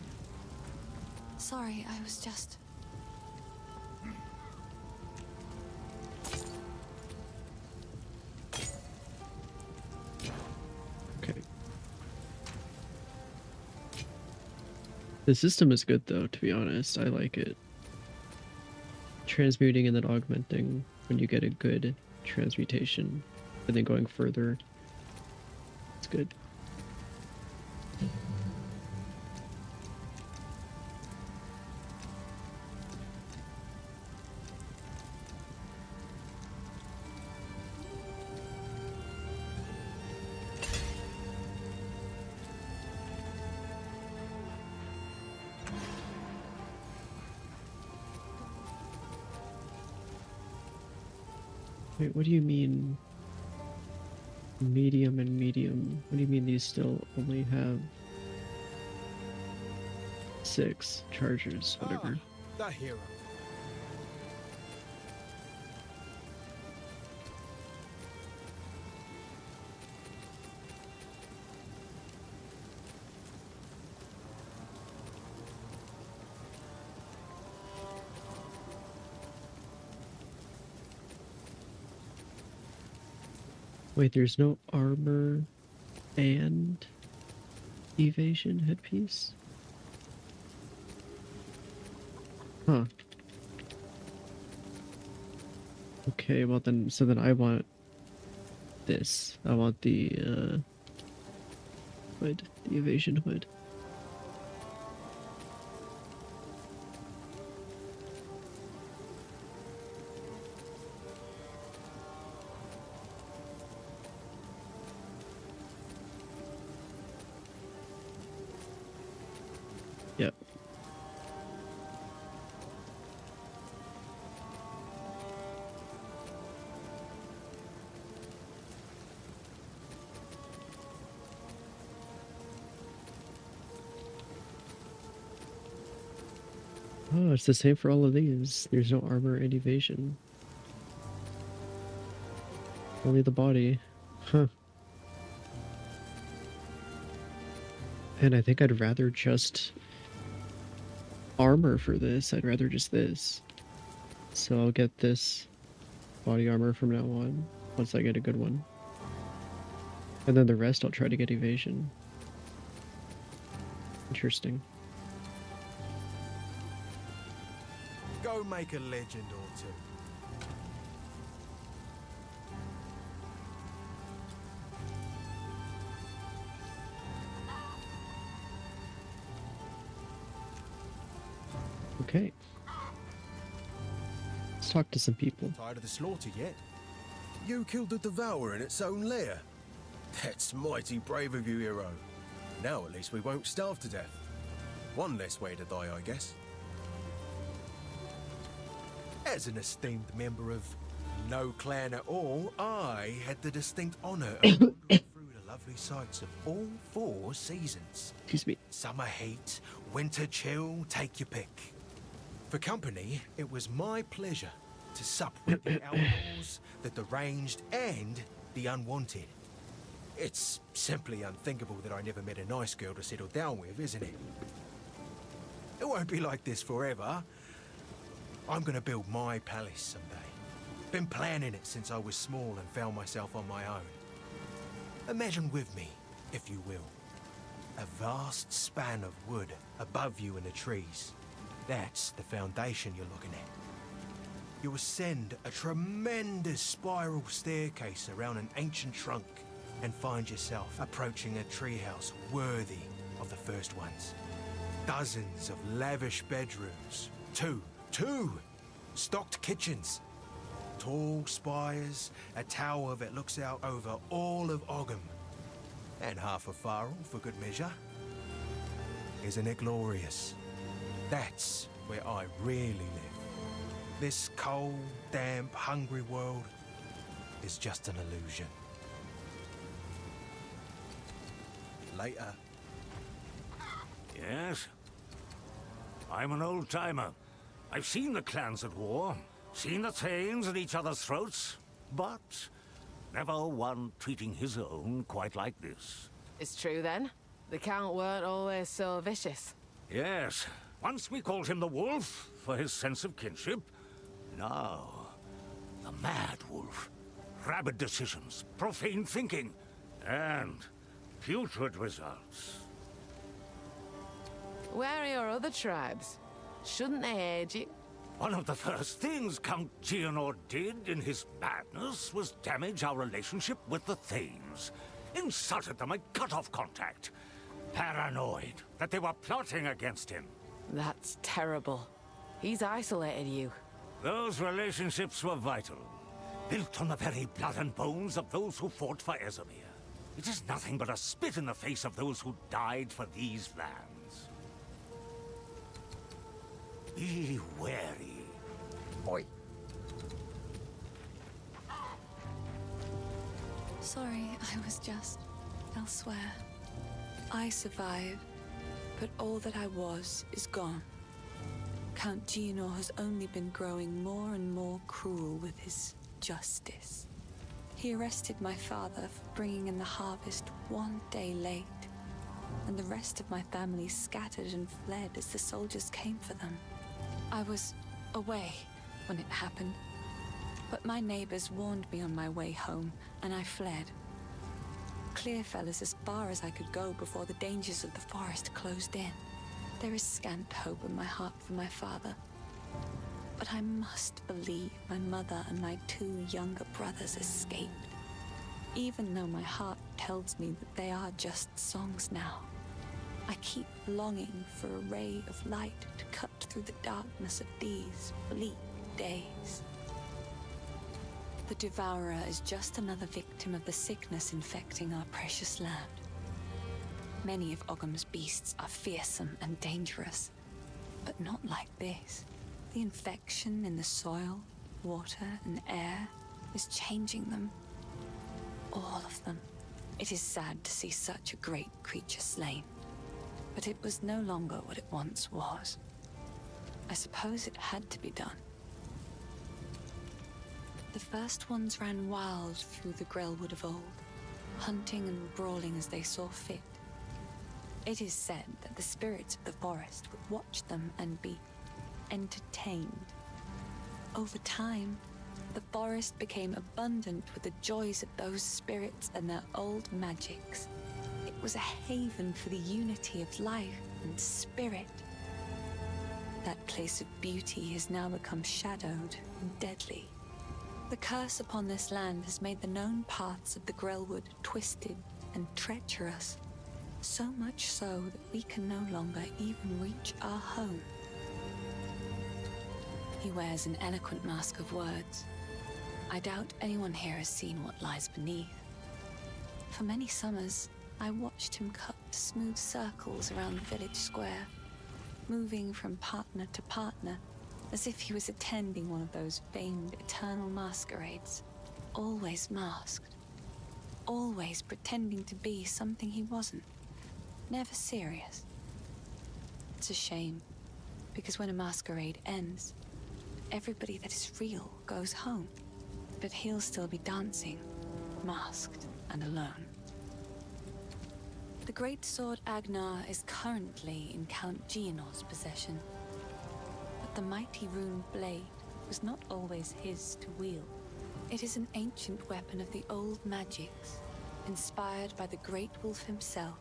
sorry, I was just... Okay. The system is good though, to be honest. I like it. Transmuting and then augmenting when you get a good transmutation, and then going further. It's good. Wait, what do you mean medium and medium? What do you mean these still only have 6 chargers, whatever? The hero. Wait, there's no armor and evasion headpiece? Huh. Okay, well then, so then I want this. I want the hood, the evasion hood. Yep. Oh, it's the same for all of these. There's no armor and evasion. Only the body. Huh. And I think I'd rather just armor for this. I'd rather just this. So I'll get this body armor from now on, once I get a good one. And then the rest I'll try to get evasion. Interesting. Go make a legend or two. Okay. Let's talk to some people. Tired of the slaughter yet? You killed the Devourer in its own lair. That's mighty brave of you, hero. Now at least we won't starve to death. One less way to die, I guess. As an esteemed member of no clan at all, I had the distinct honor of wandering through the lovely sights of all 4 seasons. Excuse me. Summer heat, winter chill, take your pick. For company, it was my pleasure to sup with the outlaws, the deranged, and the unwanted. It's simply unthinkable that I never met a nice girl to settle down with, isn't it? It won't be like this forever. I'm gonna build my palace someday. Been planning it since I was small and found myself on my own. Imagine with me, if you will, a vast span of wood above you in the trees. That's the foundation you're looking at. You ascend a tremendous spiral staircase around an ancient trunk and find yourself approaching a treehouse worthy of the first ones. Dozens of lavish bedrooms, two stocked kitchens, tall spires, a tower that looks out over all of Ogham, and half a Farrell for good measure. Isn't it glorious? That's where I really live. This cold, damp, hungry world is just an illusion. Later. Yes? I'm an old-timer. I've seen the clans at war, seen the Thanes at each other's throats, but never one treating his own quite like this. It's true then? The Count weren't always so vicious. Yes, Once we called him the Wolf for his sense of kinship. Now, the Mad Wolf. Rabid decisions, profane thinking, and putrid results. Where are your other tribes? Shouldn't they aid you? One of the first things Count Geonor did in his madness was damage our relationship with the Thanes. Insulted them and cut off contact. Paranoid that they were plotting against him. That's terrible. He's isolated you. Those relationships were vital. Built on the very blood and bones of those who fought for Ezemir. It is nothing but a spit in the face of those who died for these lands. Be wary. Oi. Sorry, I was just elsewhere. I survived, but all that I was is gone. Count Geonor has only been growing more and more cruel with his justice. He arrested my father for bringing in the harvest one day late, and the rest of my family scattered and fled as the soldiers came for them. I was away when it happened, but my neighbors warned me on my way home, and I fled. Clearfell is as far as I could go before the dangers of the forest closed in. There is scant hope in my heart for my father, but I must believe my mother and my 2 younger brothers escaped, even though my heart tells me that they are just songs now. I keep longing for a ray of light to cut through the darkness of these bleak days. The Devourer is just another victim of the sickness infecting our precious land. Many of Ogham's beasts are fearsome and dangerous, but not like this. The infection in the soil, water, and air is changing them. All of them. It is sad to see such a great creature slain, but it was no longer what it once was. I suppose it had to be done. The first ones ran wild through the Grelwood of old, hunting and brawling as they saw fit. It is said that the spirits of the forest would watch them and be entertained. Over time, the forest became abundant with the joys of those spirits and their old magics. It was a haven for the unity of life and spirit. That place of beauty has now become shadowed and deadly. The curse upon this land has made the known paths of the Grelwood twisted and treacherous, so much so that we can no longer even reach our home. He wears an eloquent mask of words. I doubt anyone here has seen what lies beneath. For many summers, I watched him cut smooth circles around the village square, moving from partner to partner, as if he was attending one of those famed eternal masquerades. Always masked. Always pretending to be something he wasn't. Never serious. It's a shame, because when a masquerade ends, everybody that is real goes home. But he'll still be dancing, masked and alone. The great sword Agnar is currently in Count Geonor's possession. But the mighty rune blade was not always his to wield. It is an ancient weapon of the old magics, inspired by the great wolf himself.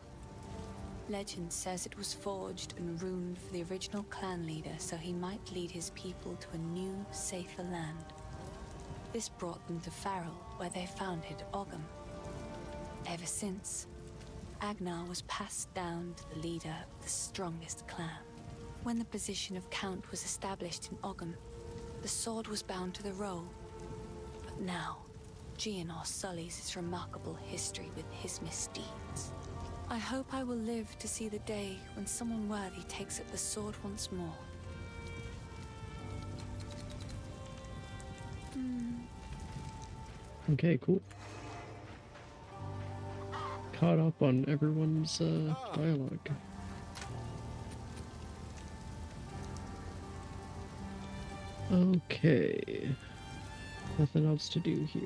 Legend says it was forged and runed for the original clan leader so he might lead his people to a new, safer land. This brought them to Farrell, where they founded Ogham. Ever since, Agnar was passed down to the leader of the strongest clan. When the position of Count was established in Ogham, the sword was bound to the roll. But now, Geonor sullies his remarkable history with his misdeeds. I hope I will live to see the day when someone worthy takes up the sword once more. Okay, cool. Caught up on everyone's dialogue. Okay. Nothing else to do here.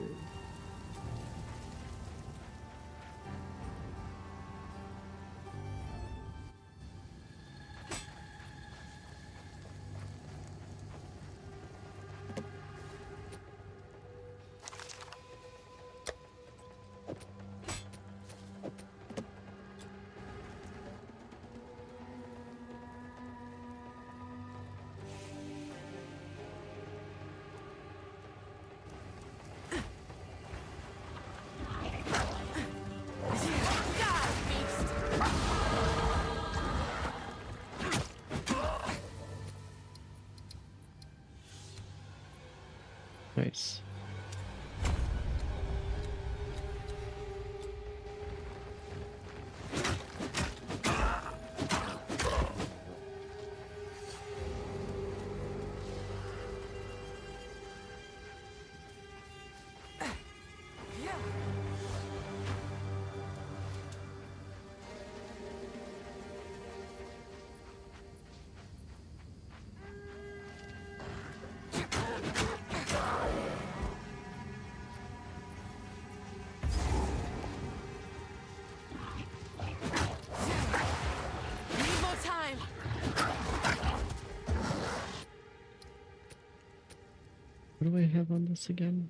Nice. Need more time. What do I have on this again?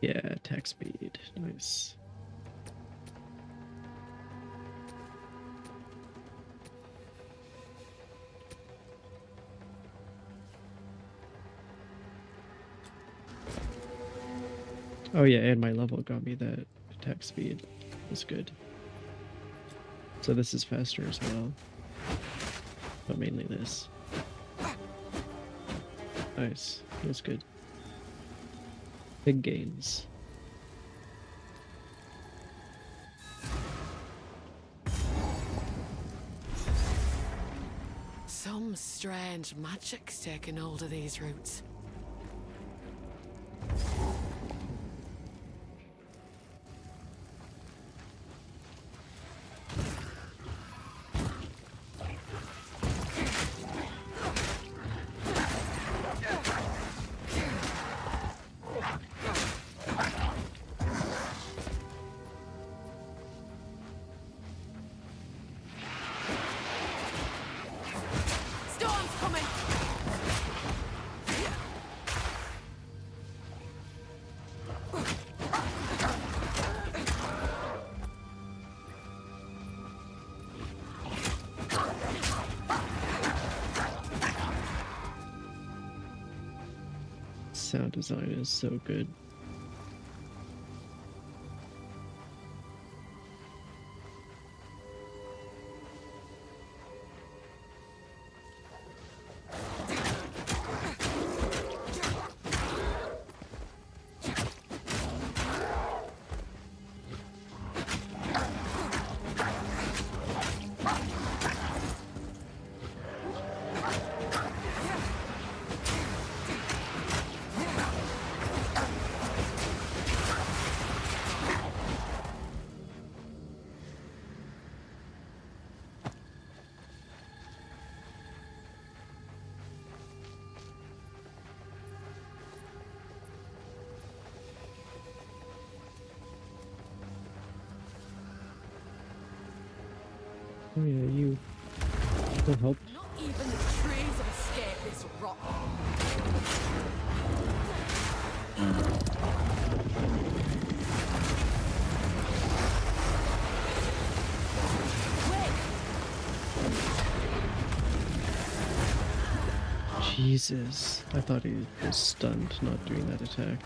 Yeah, attack speed. Nice. Oh yeah, and my level got me that attack speed. That's good. So this is faster as well. But mainly this. Nice. That's good. Big gains. Some strange magic's taken hold of these roots. Storm's coming! Sound design is so good. Oh yeah, you will help. Not even the trees have escaped this rot. Jesus. I thought he was stunned not doing that attack.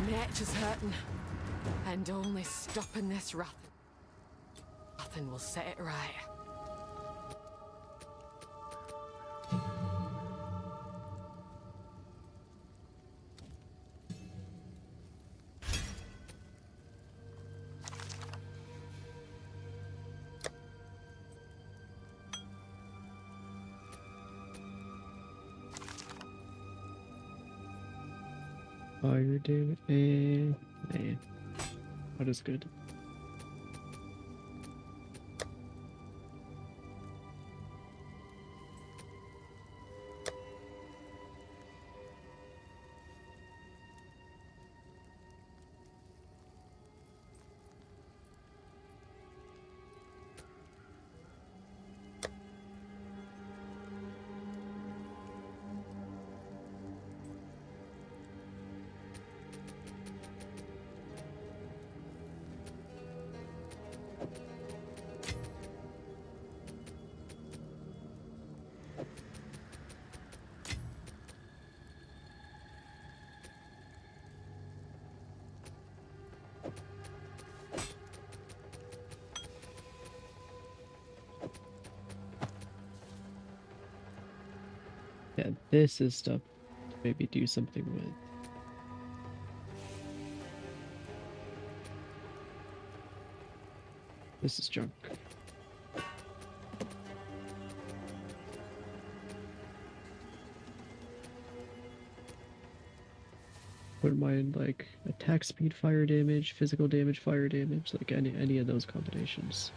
Nature's hurting. And only stopping this wrath. Nothing will set it right. Fire damage. Nah. That is good. Yeah, this is stuff to maybe do something with. This is junk. Wouldn't mind like attack speed, fire damage, physical damage, fire damage, like any of those combinations.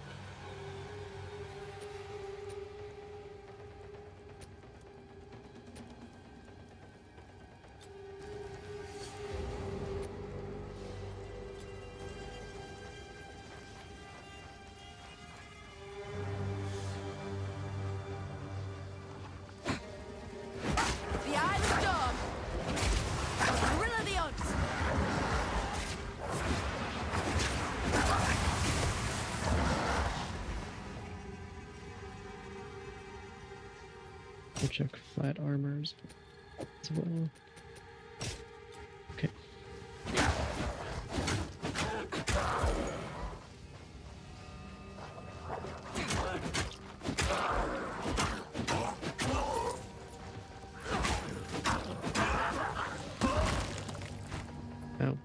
The Isle of Dawn! Gorilla the Hunt! We'll check flat armors as well. Okay. Ow.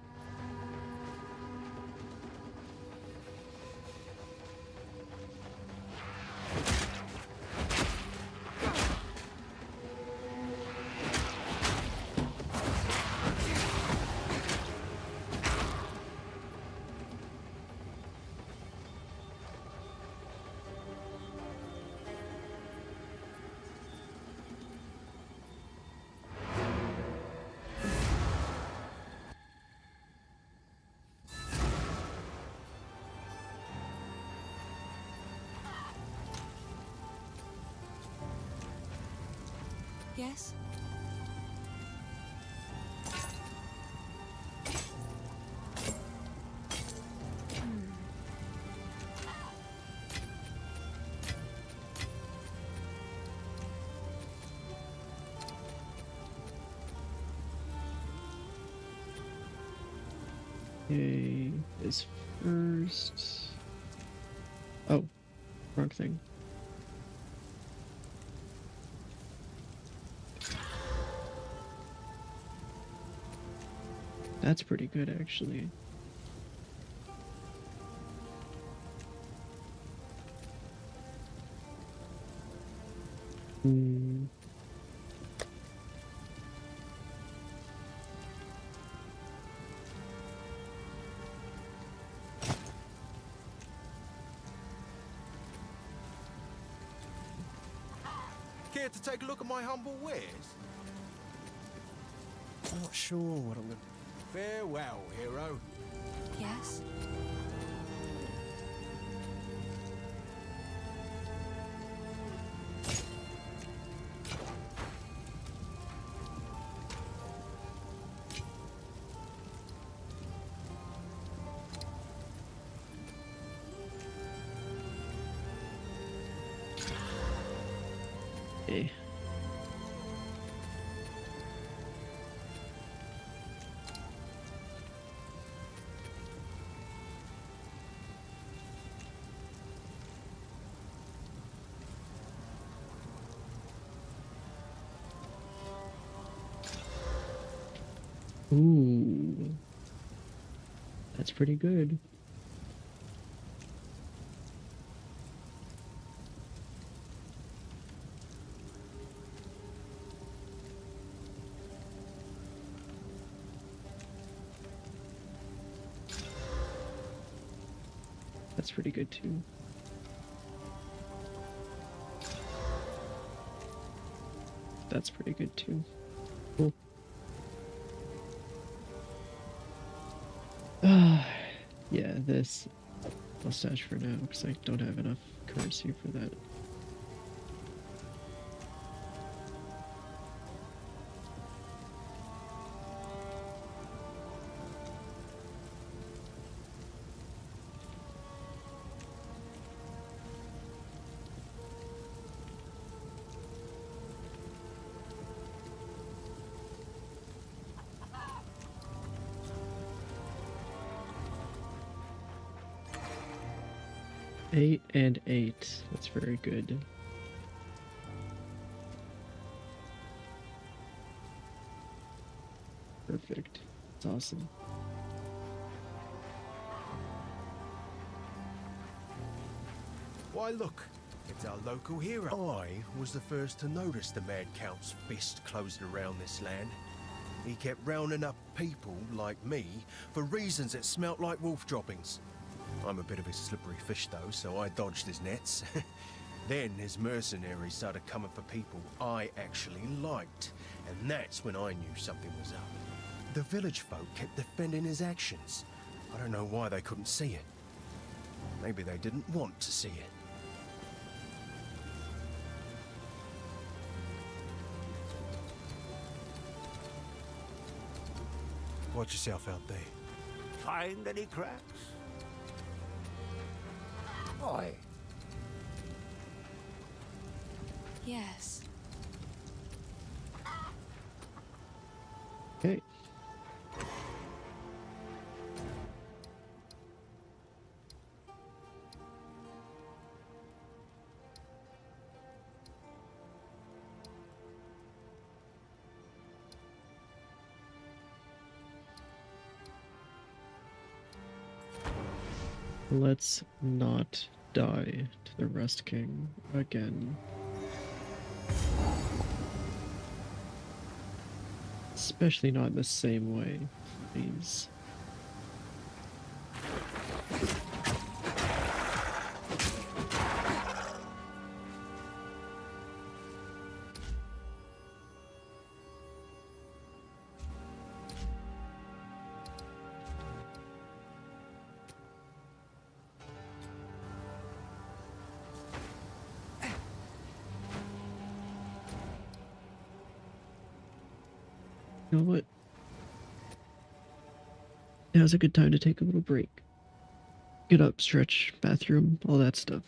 Yes? Okay, is first. Oh, wrong thing. That's pretty good, actually. Hmm. Care to take a look at my humble wares? Not sure what I'm gonna... Farewell, hero. Yes? Okay. Ooh. That's pretty good. That's pretty good too. That's pretty good too. Cool. Yeah, this I'll stash for now because I don't have enough currency for that. Eight and 8. That's very good. It's awesome. Why, look, it's our local hero. I was the first to notice the Mad Count's fist closing around this land. He kept rounding up people like me for reasons that smelt like wolf droppings. I'm a bit of a slippery fish, though, so I dodged his nets. Then his mercenaries started coming for people I actually liked, and that's when I knew something was up. The village folk kept defending his actions. I don't know why they couldn't see it. Maybe they didn't want to see it. Watch yourself out there. Find any cracks? Oi, Yes. Okay. Let's not die to the Rust King again. Especially not in the same way, please. You know what? Now's a good time to take a little break. Get up, stretch, bathroom, all that stuff.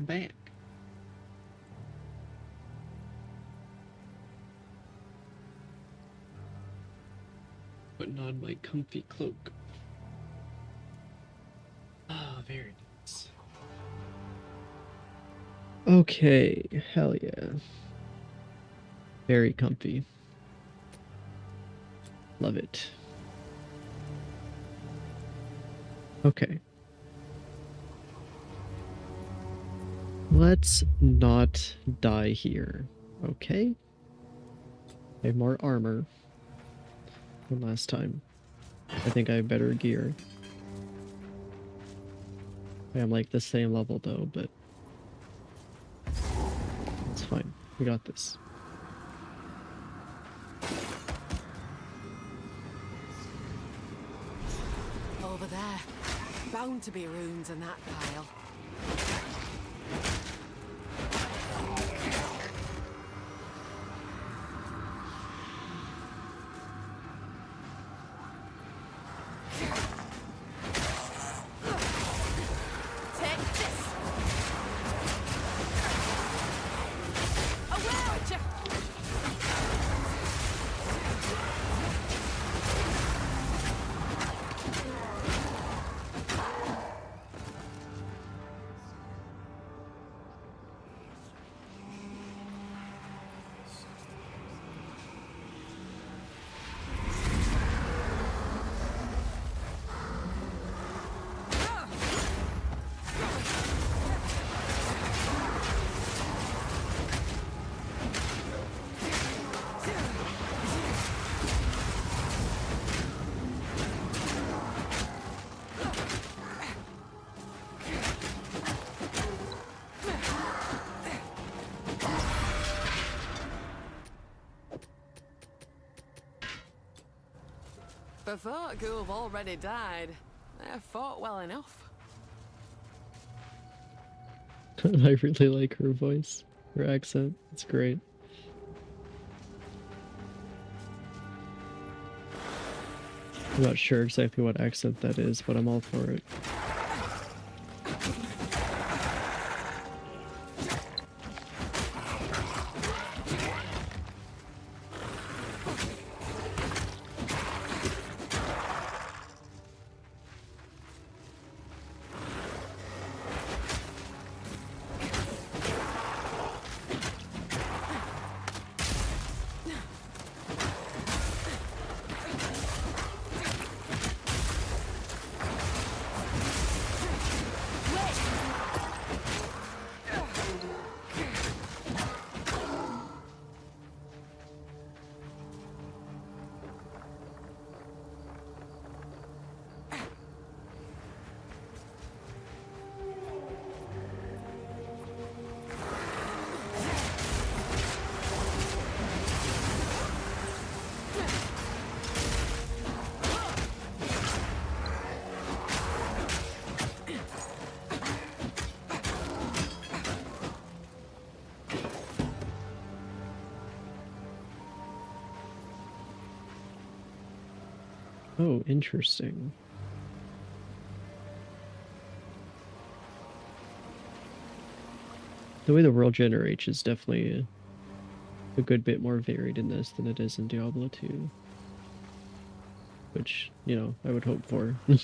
I'm back. Putting on my comfy cloak. Ah, very nice. Okay, hell yeah. Very comfy. Love it. Okay. Let's not die here, okay? I have more armor than last time. I think I have better gear. I'm like the same level though, but it's fine. We got this. Over there. Bound to be runes in that pile. Take this. Away with you. For folk who have already died, they've fought well enough. I really like her voice, her accent. It's great. I'm not sure exactly what accent that is, but I'm all for it. Oh, interesting. The way the world generates is definitely a good bit more varied in this than it is in Diablo 2. Which, you know, I would hope for. More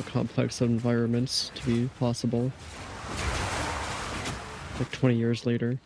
complex environments to be possible. Like 20 years later.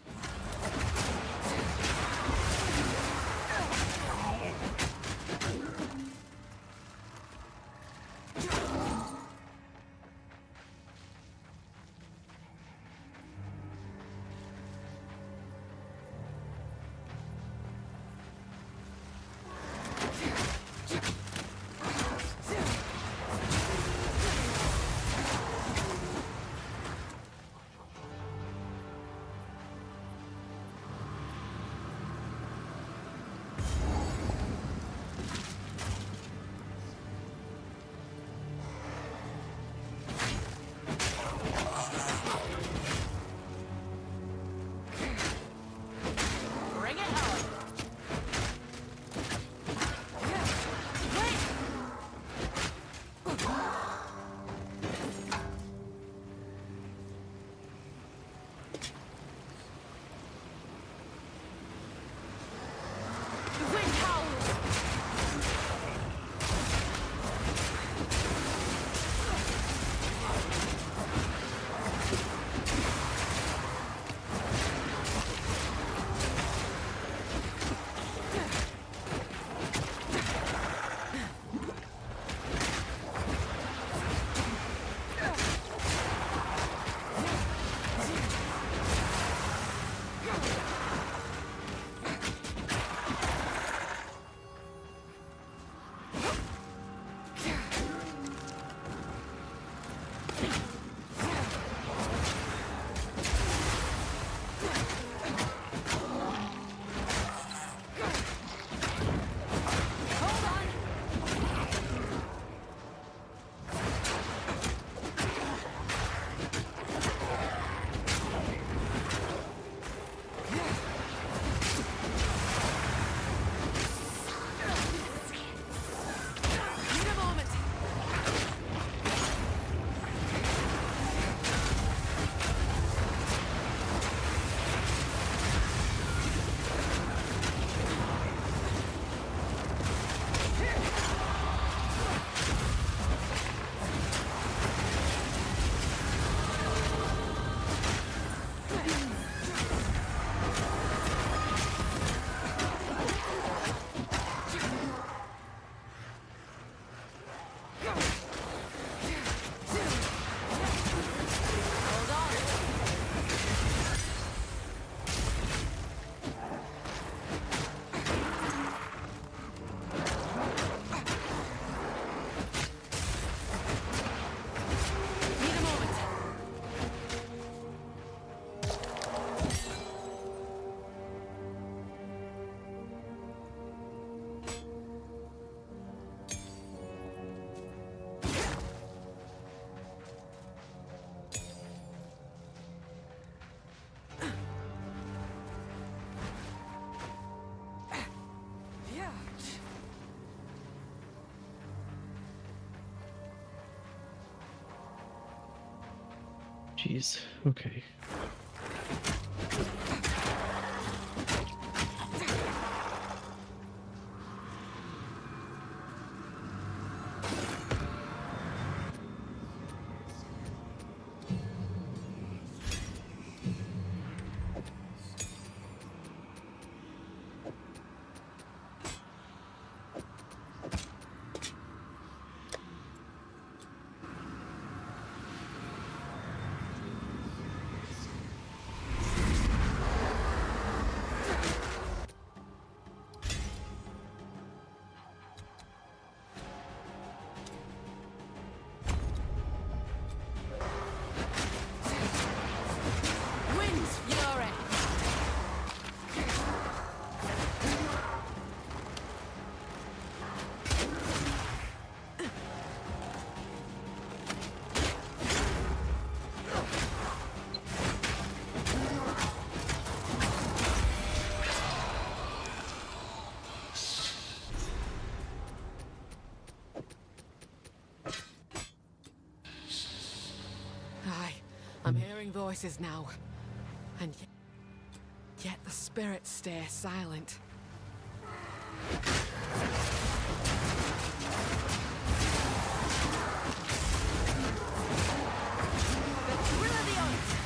Need a moment. Hold on. Need a moment. Yeah. Jeez. Okay. Wind's fury. Aye, I'm hearing voices now. And yet the spirits stay silent. The thrill of the hunt!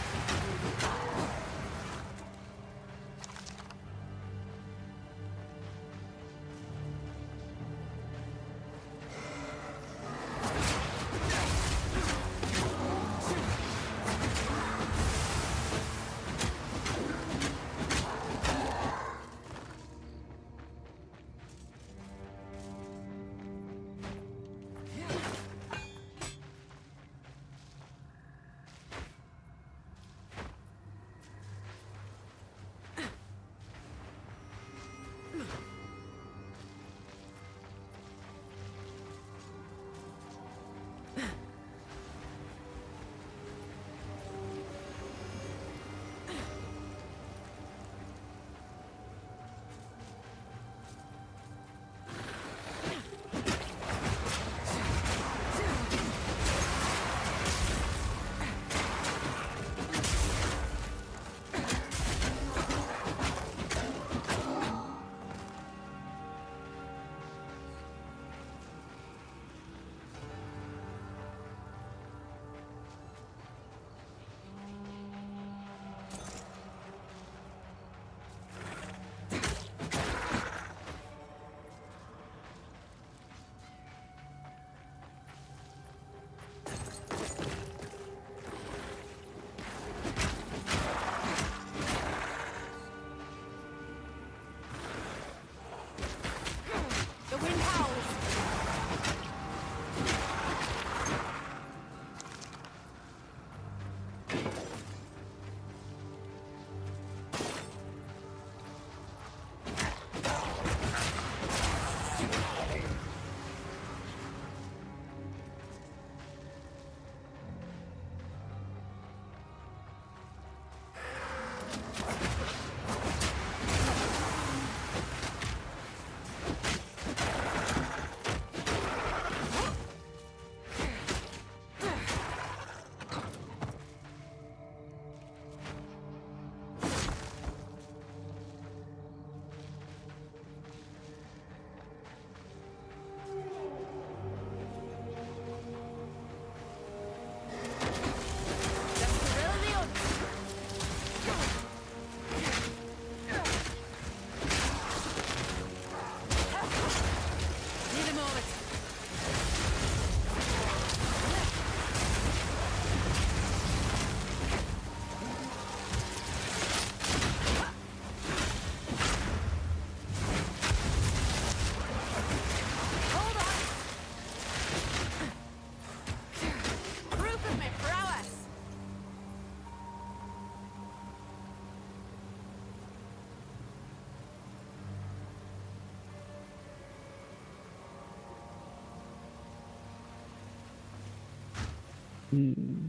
Hmm.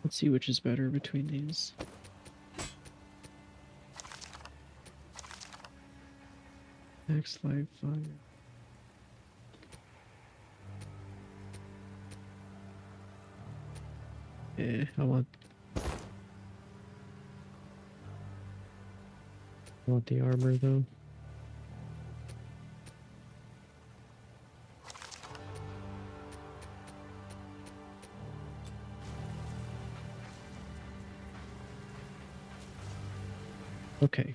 Let's see which is better between these. Max live fire. I want the armor though. Okay.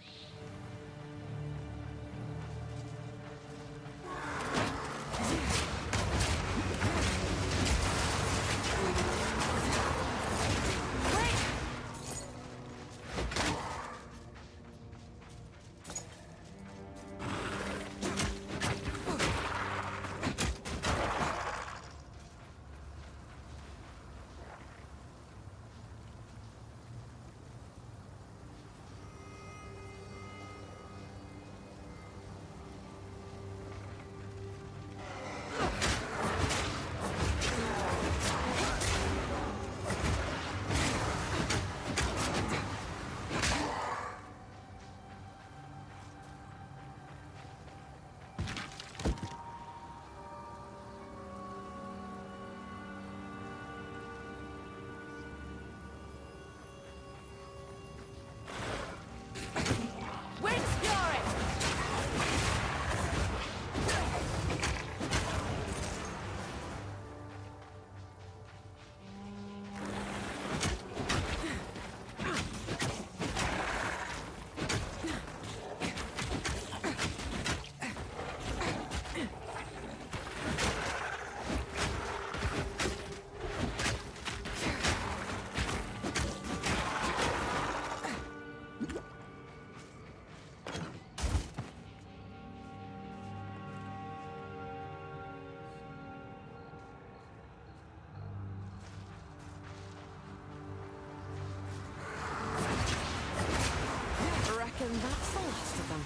Reckon that's the last of them.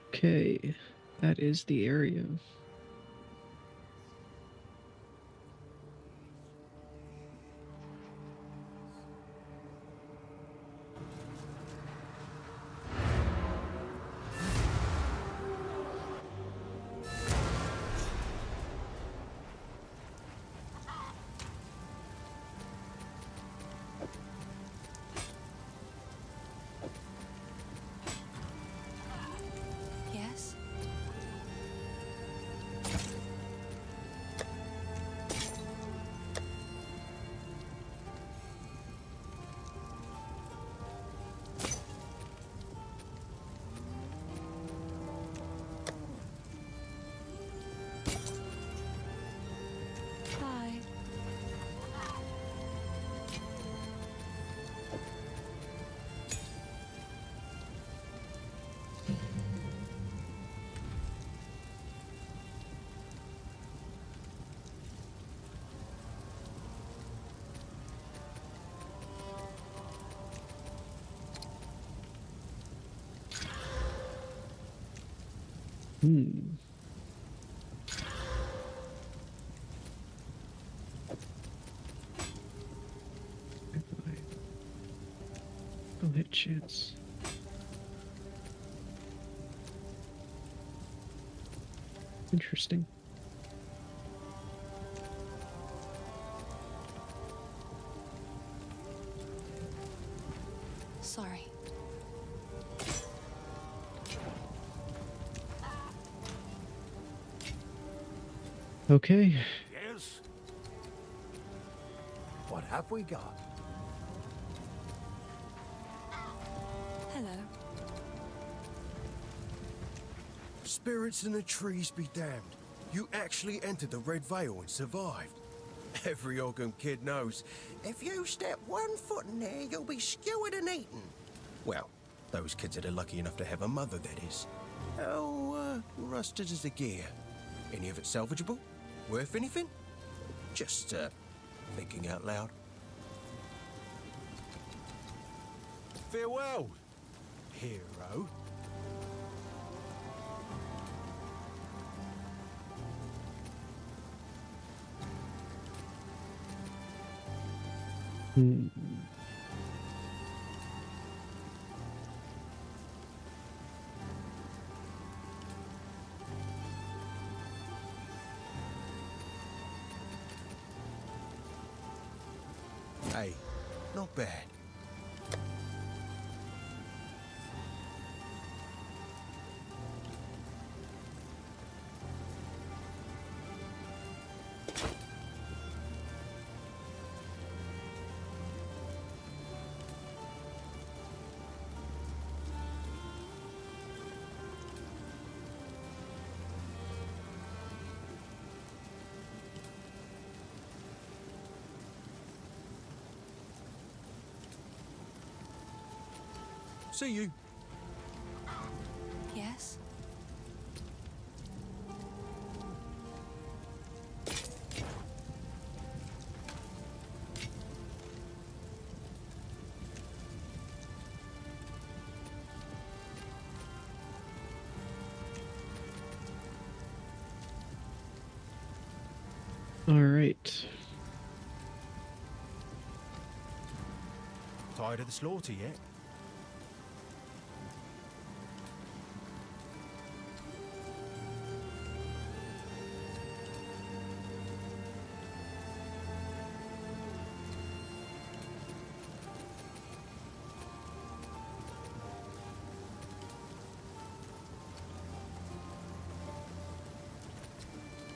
Okay, that is the area. Yes? Hi. Hmm. I'll hit chance. Interesting. Sorry. Okay. Yes? What have we got? Hello. Spirits in the trees be damned. You actually entered the Red Veil and survived. Every Ogham kid knows, if you step 1 foot in there, you'll be skewered and eaten. Well, those kids that are lucky enough to have a mother, that is. How rusted is the gear? Any of it salvageable? Worth anything? Just, thinking out loud. Farewell, hero. Hmm. Hey, not bad. See you. Yes? All right. Tired of the slaughter yet?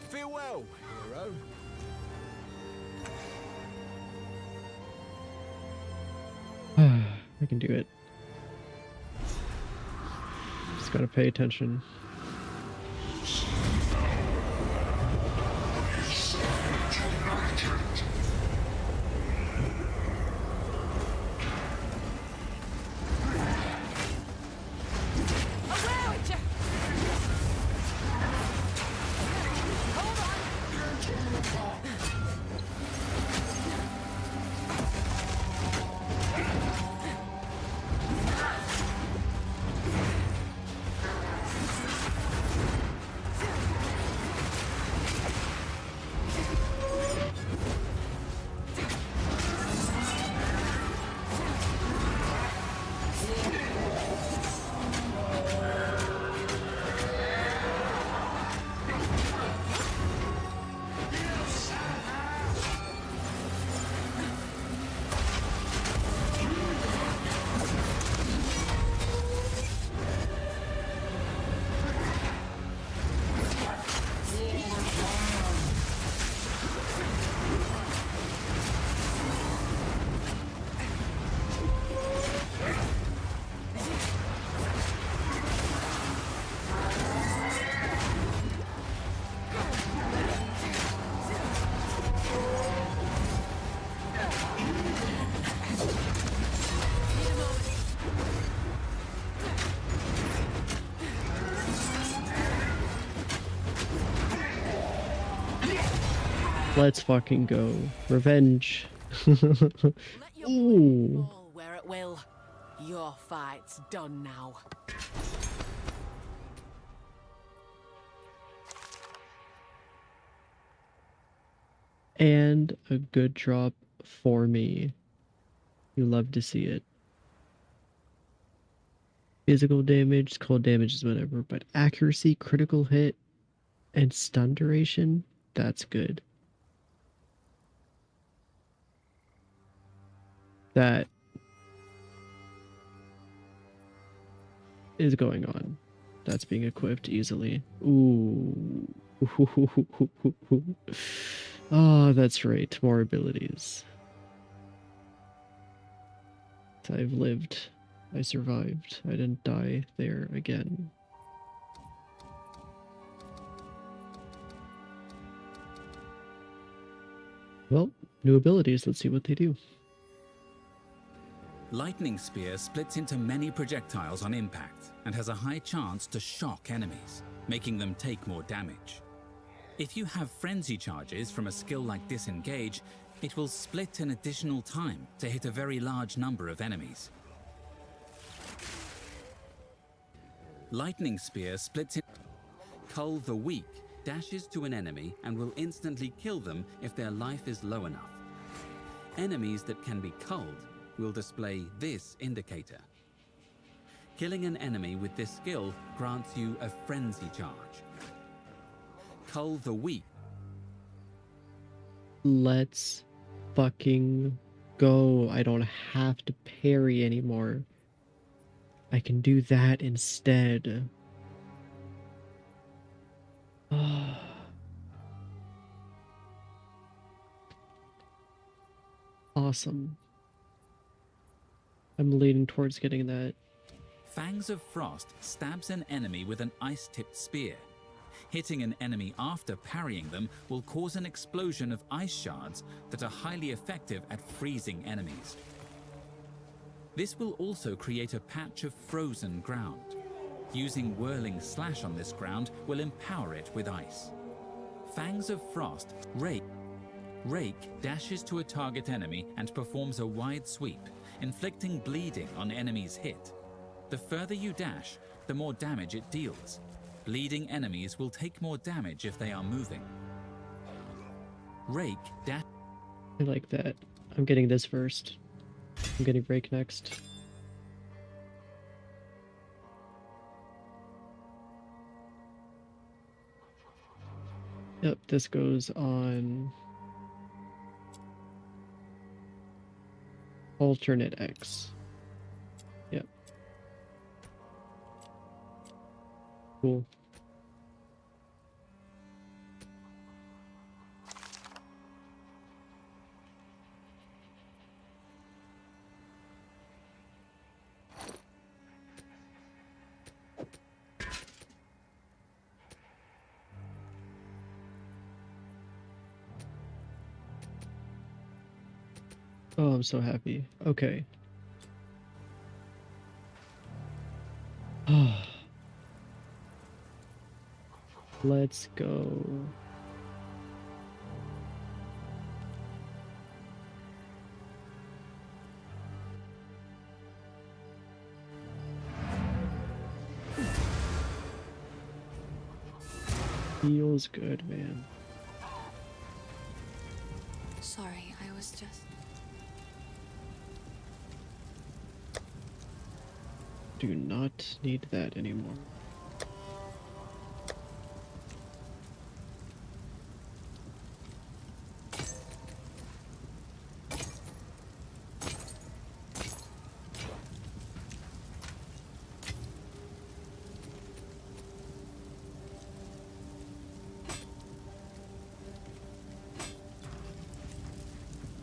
Farewell, hero. I can do it. Just gotta pay attention. Away with you! Hold on! Let's fucking go. Revenge. Let your blade Ooh. fall where it will. Your fight's done now. And a good drop for me. You love to see it. Physical damage, cold damage is whatever, but accuracy, critical hit, and stun duration, that's good. That is going on. That's being equipped easily. Ooh. Oh, that's right. More abilities. I've lived. I survived. I didn't die there again. Well, new abilities. Let's see what they do. Lightning Spear splits into many projectiles on impact and has a high chance to shock enemies, making them take more damage. If you have frenzy charges from a skill like Disengage, it will split an additional time to hit a very large number of enemies. Lightning Spear splits in. Cull the Weak dashes to an enemy and will instantly kill them if their life is low enough. Enemies that can be culled will display this indicator. Killing an enemy with this skill grants you a frenzy charge. Cull the Weak. Let's fucking go. I don't have to parry anymore. I can do that instead. Awesome. I'm leaning towards getting that. Fangs of Frost stabs an enemy with an ice-tipped spear. Hitting an enemy after parrying them will cause an explosion of ice shards that are highly effective at freezing enemies. This will also create a patch of frozen ground. Using Whirling Slash on this ground will empower it with ice. Fangs of Frost, Rake dashes to a target enemy and performs a wide sweep, inflicting bleeding on enemies hit. The further you dash, the more damage it deals. Bleeding enemies will take more damage if they are moving. Rake dash. I like that. I'm getting this first. I'm getting Rake next. Yep, this goes on alternate X. Yep. Cool. Oh, I'm so happy. Okay. Let's go. Feels good, man. Sorry, I was just... Do not need that anymore.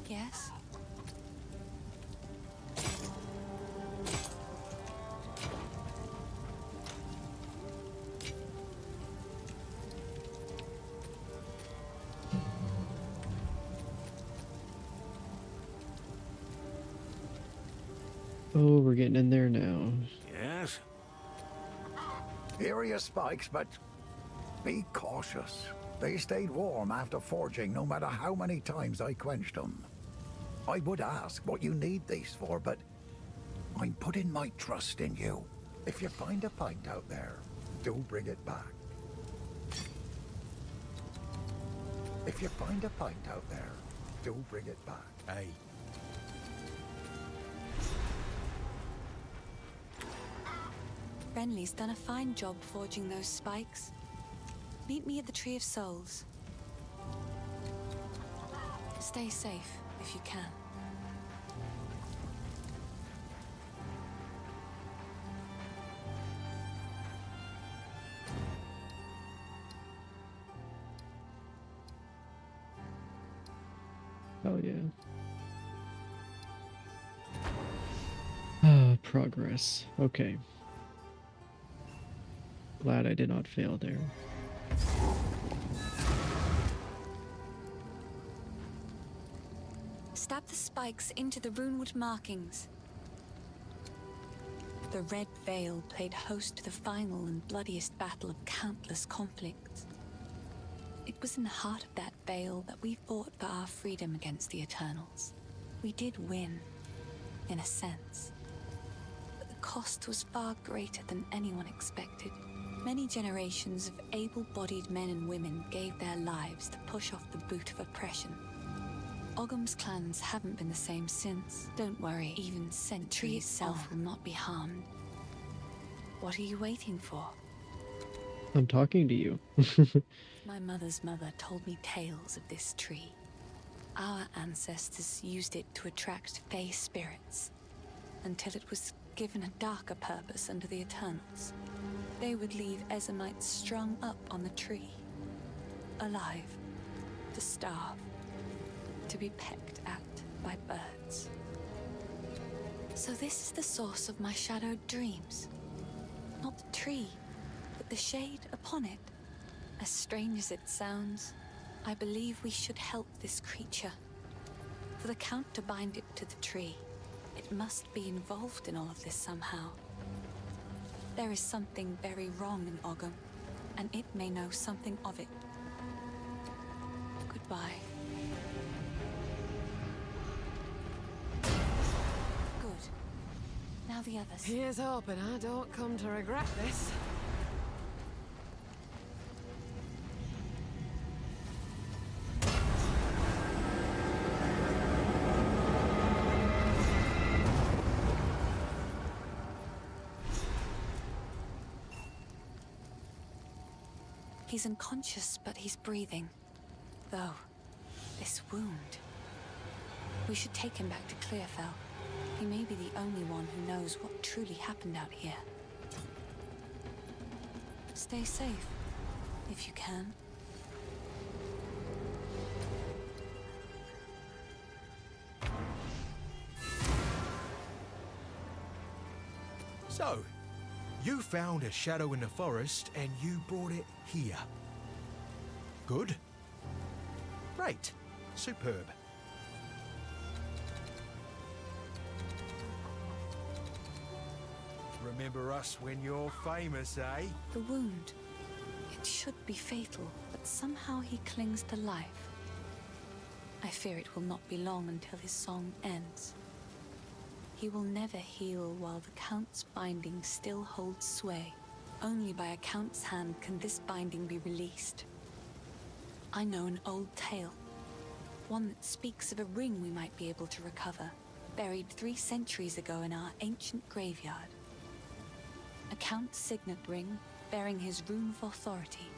Yes? Oh, we're getting in there now. Yes? Here are your spikes, but be cautious. They stayed warm after forging, no matter how many times I quenched them. I would ask what you need these for, but I'm putting my trust in you. If you find a pint out there, do bring it back. If you find a pint out there, do bring it back. Hey, Renly's done a fine job forging those spikes. Meet me at the Tree of Souls. Stay safe, if you can. Oh yeah. Ah, progress. Okay. Glad I did not fail there. Stab the spikes into the runewood markings. The Red Veil played host to the final and bloodiest battle of countless conflicts. It was in the heart of that vale that we fought for our freedom against the Eternals. We did win, in a sense. But the cost was far greater than anyone expected. Many generations of able-bodied men and women gave their lives to push off the boot of oppression. Ogham's clans haven't been the same since. Don't worry, even Sentry itself will not be harmed. What are you waiting for? I'm talking to you. My mother's mother told me tales of this tree. Our ancestors used it to attract Fey spirits, until it was given a darker purpose under the Eternals. They would leave Ezamites strung up on the tree, alive, to starve, to be pecked at by birds. So this is the source of my shadowed dreams. Not the tree, but the shade upon it. As strange as it sounds, I believe we should help this creature. For the Count to bind it to the tree, it must be involved in all of this somehow. There is something very wrong in Ogham, and it may know something of it. Goodbye. Good. Now the others. Here's hoping I don't come to regret this. He's unconscious, but he's breathing. Though, this wound... We should take him back to Clearfell. He may be the only one who knows what truly happened out here. Stay safe, if you can. So, you found a shadow in the forest and you brought it here. Good. Great. Superb. Remember us when you're famous, eh? The wound. It should be fatal, but somehow he clings to life. I fear it will not be long until his song ends. He will never heal while the Count's binding still holds sway. Only by a Count's hand can this binding be released. I know an old tale. One that speaks of a ring we might be able to recover, buried 3 centuries ago in our ancient graveyard. A Count's signet ring, bearing his rune of authority.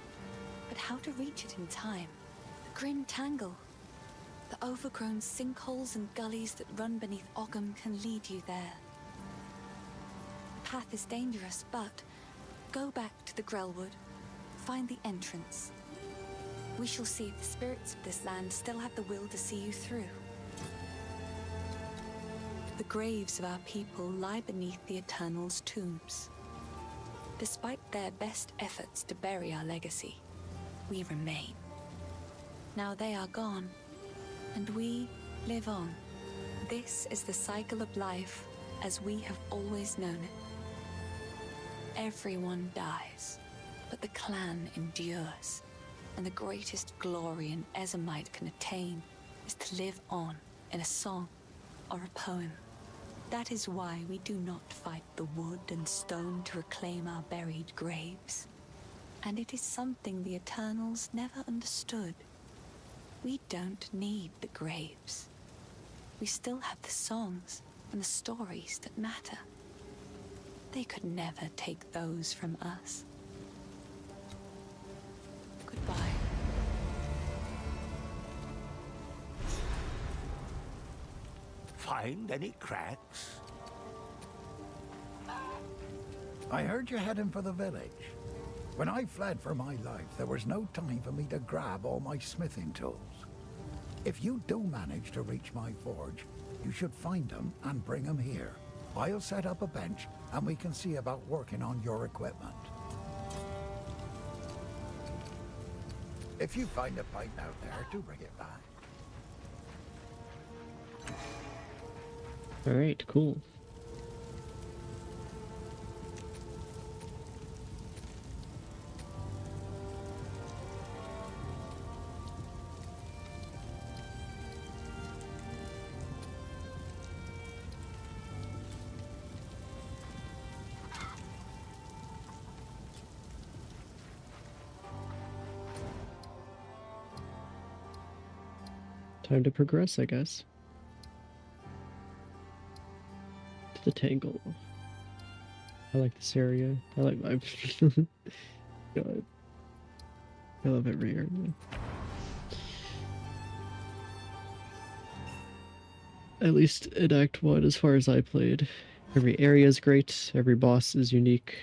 But how to reach it in time? The grim tangle. The overgrown sinkholes and gullies that run beneath Ogham can lead you there. The path is dangerous, but go back to the Grelwood. Find the entrance. We shall see if the spirits of this land still have the will to see you through. The graves of our people lie beneath the Eternals' tombs. Despite their best efforts to bury our legacy, we remain. Now they are gone, and we live on. This is the cycle of life as we have always known it. Everyone dies, but the clan endures, and the greatest glory an Ezamite can attain is to live on in a song or a poem. That is why we do not fight the wood and stone to reclaim our buried graves. And it is something the Eternals never understood. We don't need the graves. We still have the songs and the stories that matter. They could never take those from us. Goodbye. Find any cracks? I heard you heading for the village. When I fled for my life, there was no time for me to grab all my smithing tools. If you do manage to reach my forge, you should find them and bring them here. I'll set up a bench and we can see about working on your equipment. If you find a pipe out there, do bring it back. Alright, cool. Time to progress, I guess. To the Tangle. I like this area. I like my... God. I love every area. At least in Act 1, as far as I played. Every area is great, every boss is unique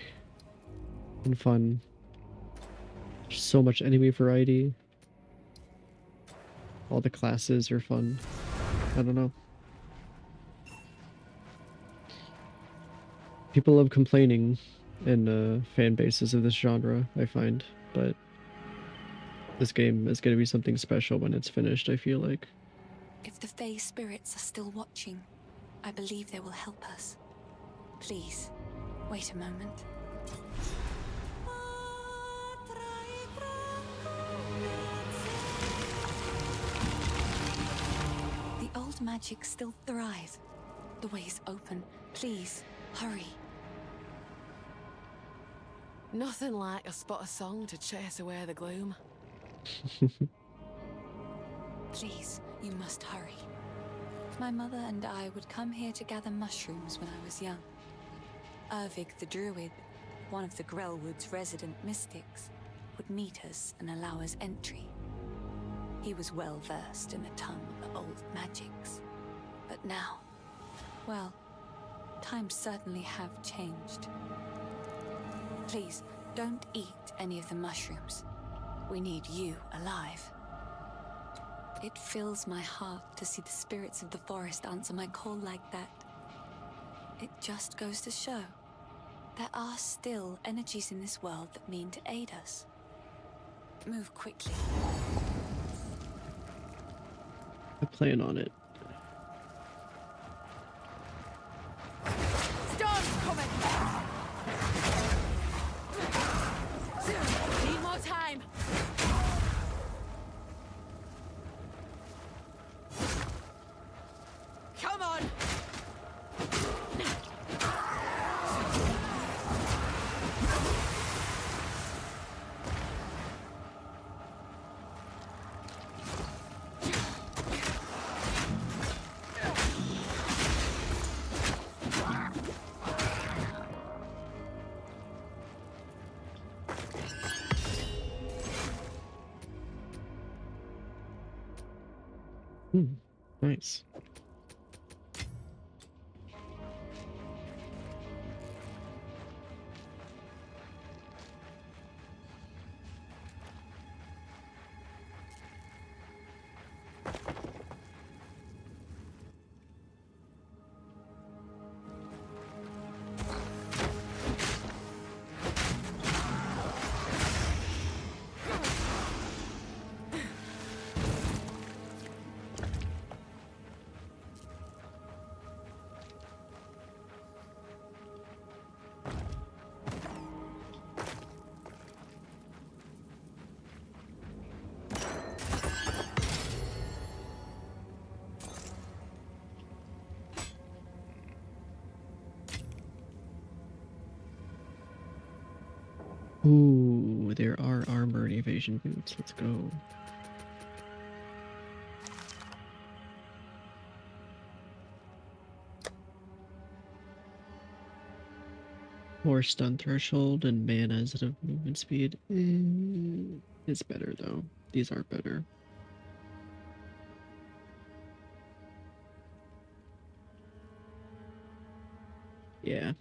and fun. There's so much enemy variety. All the classes are fun. I don't know. People love complaining in fan bases of this genre, I find, but this game is going to be something special when it's finished, I feel like. If the Fae spirits are still watching, I believe they will help us. Please, wait a moment. The old magics still thrive. The way is open. Please, hurry. Nothing like a spot of song to chase away the gloom. Please, you must hurry. My mother and I would come here to gather mushrooms when I was young. Ervig the Druid, one of the Grelwood's resident mystics, would meet us and allow us entry. He was well versed in the tongue of the old magics. But now, well, times certainly have changed. Please, don't eat any of the mushrooms. We need you alive. It fills my heart to see the spirits of the forest answer my call like that. It just goes to show there are still energies in this world that mean to aid us. Move quickly. I plan on it. Storm's coming! Need more time! Come on! Nice. Ooh, there are armor and evasion boots. Let's go. More stun threshold and mana instead of movement speed. It's better though. These are better. Yeah.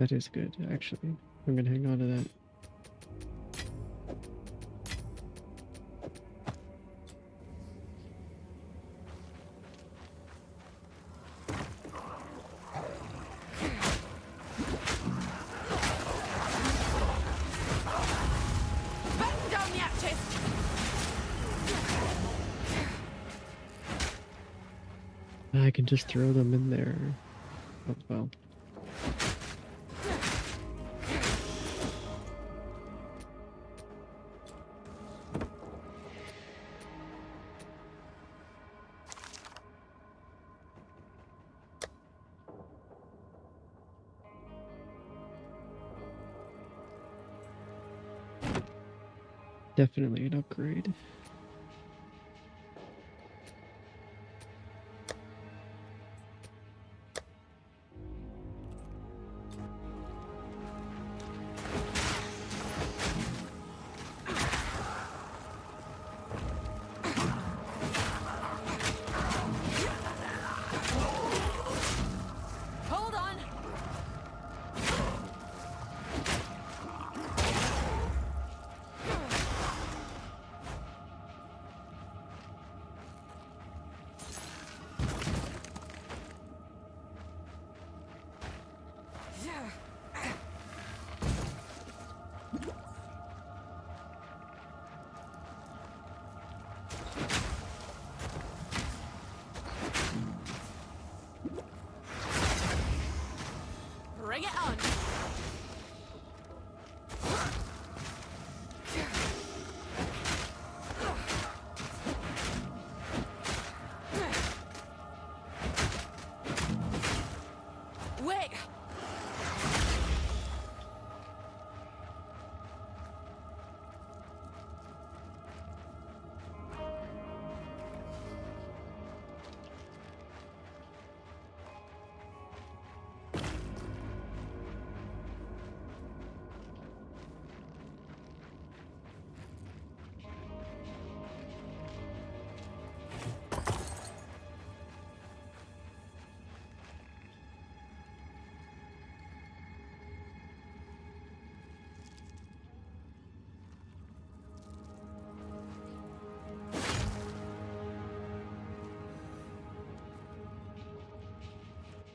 That is good, actually. I'm gonna hang on to that. Batten down the hatches! I can just throw them in there. Oh, well. Definitely an upgrade. Hold on! Bring it on! Wait!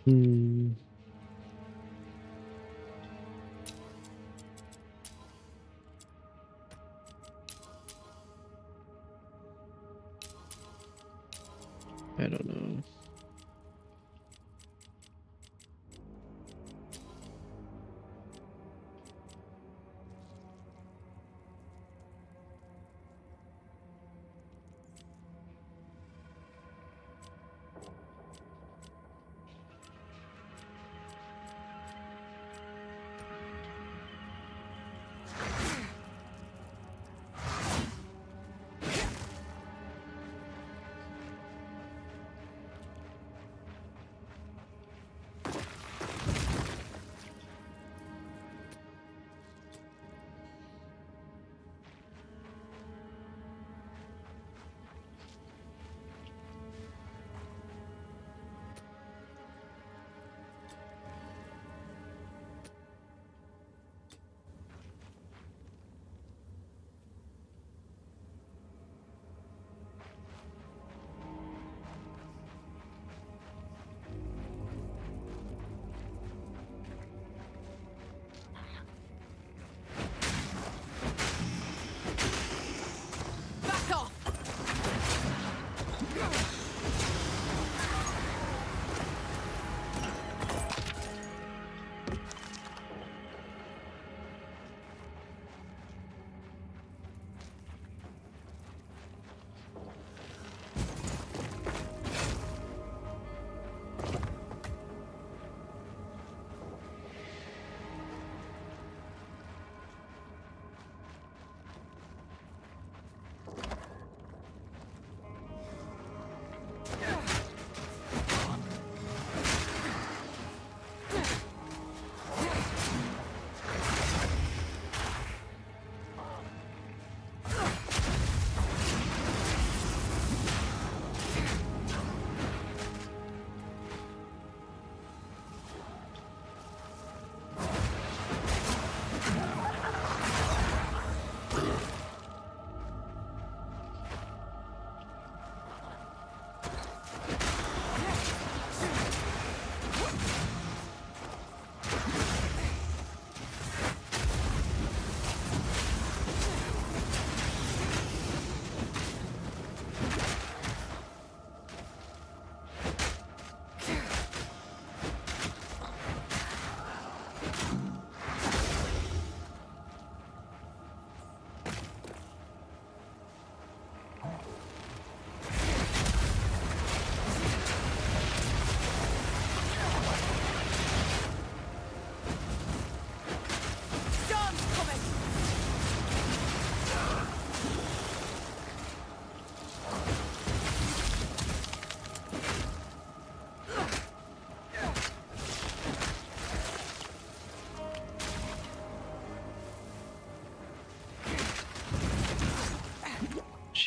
Hmm. I don't know.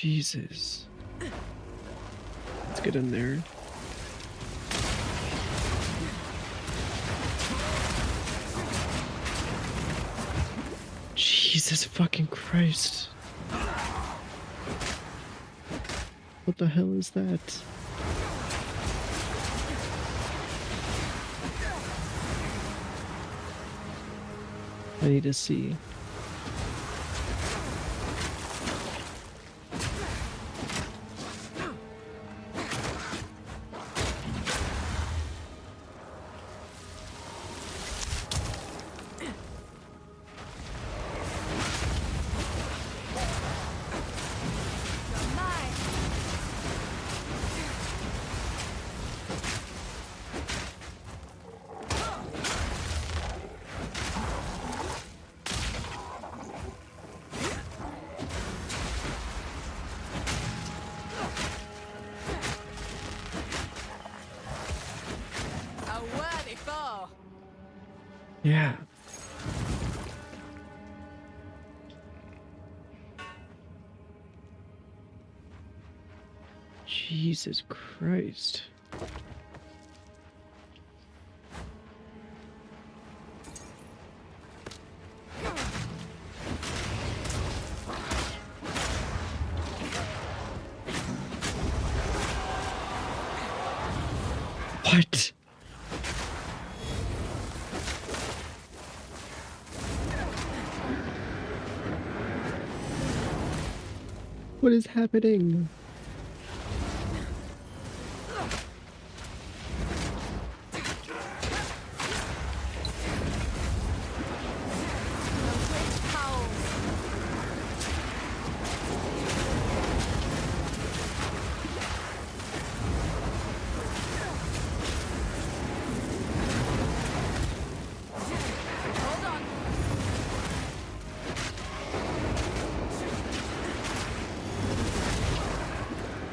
Jesus. Let's get in there. Jesus fucking Christ. What the hell is that? I need to see. Yeah. Jesus Christ. What? What is happening?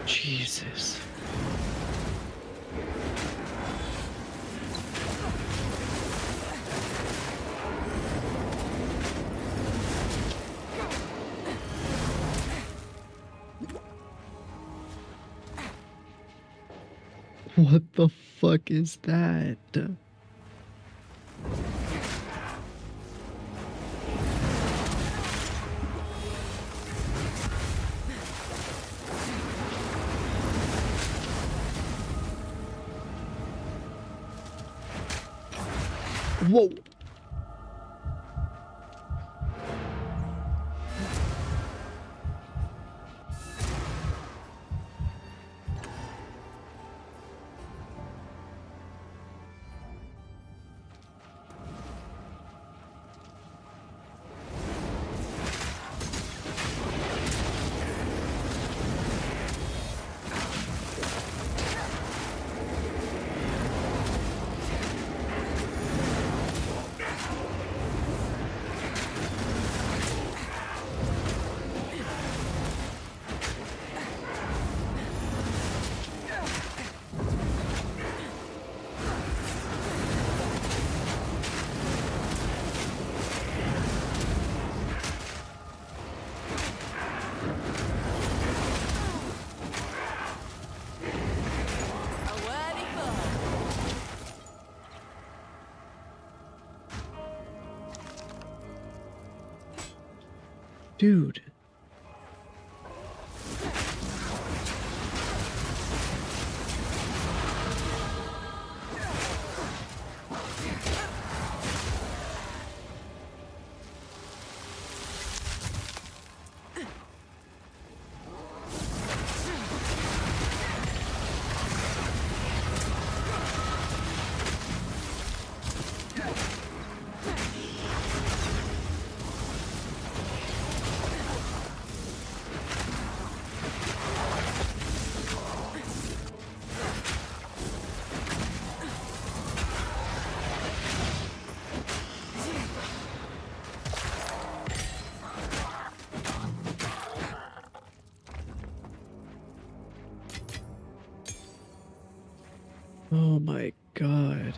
Jesus. What the fuck is that? Whoa. Dude. Oh my god.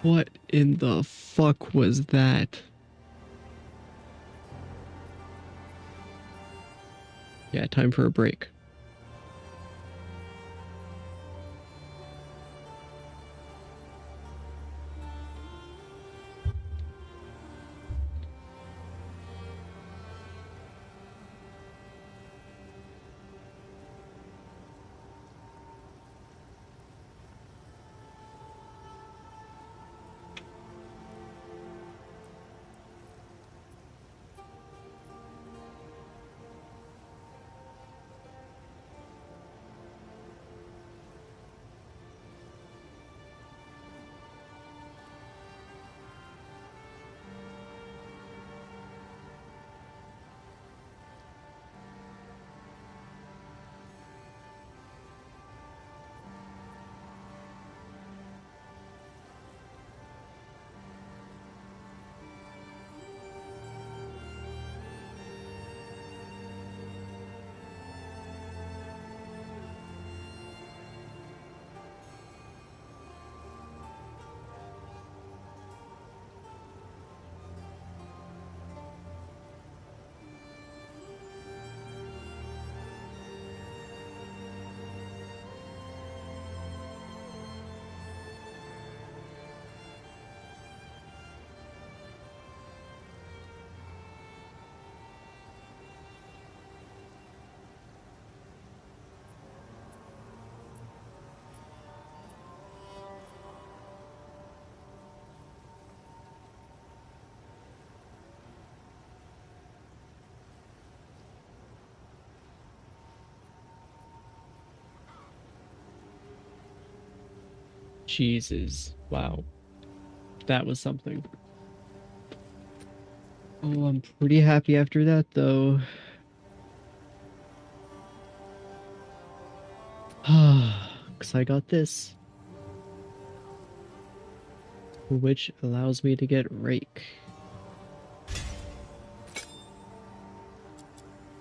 What in the fuck was that? Yeah, time for a break. Jesus. Wow. That was something. Oh, I'm pretty happy after that, though. Because I got this. Which allows me to get Rake.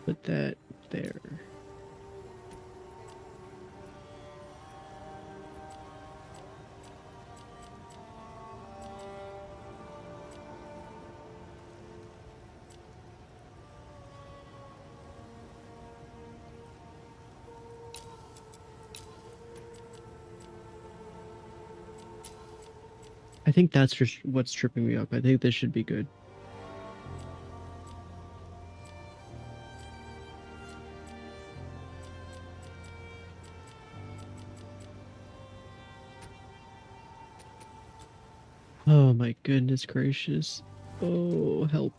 Put that there. I think that's just what's tripping me up. I think this should be good. Oh my goodness gracious. Oh, help.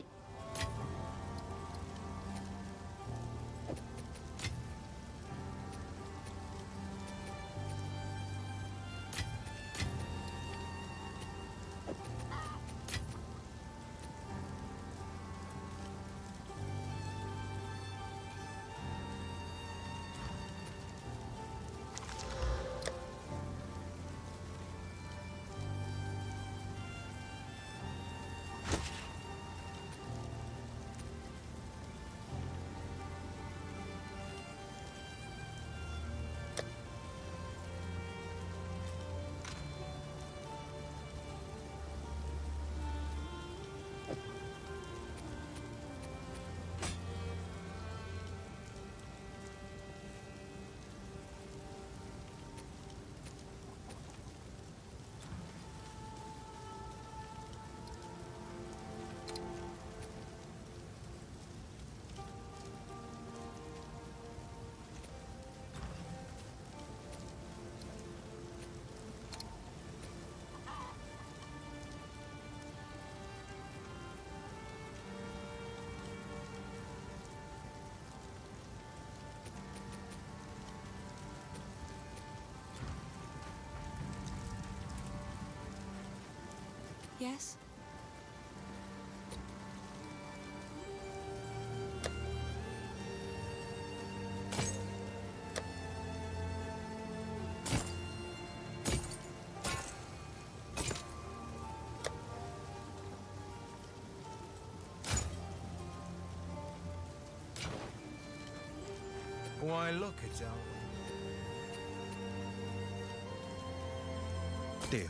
Yes? Why, look, it's our deal.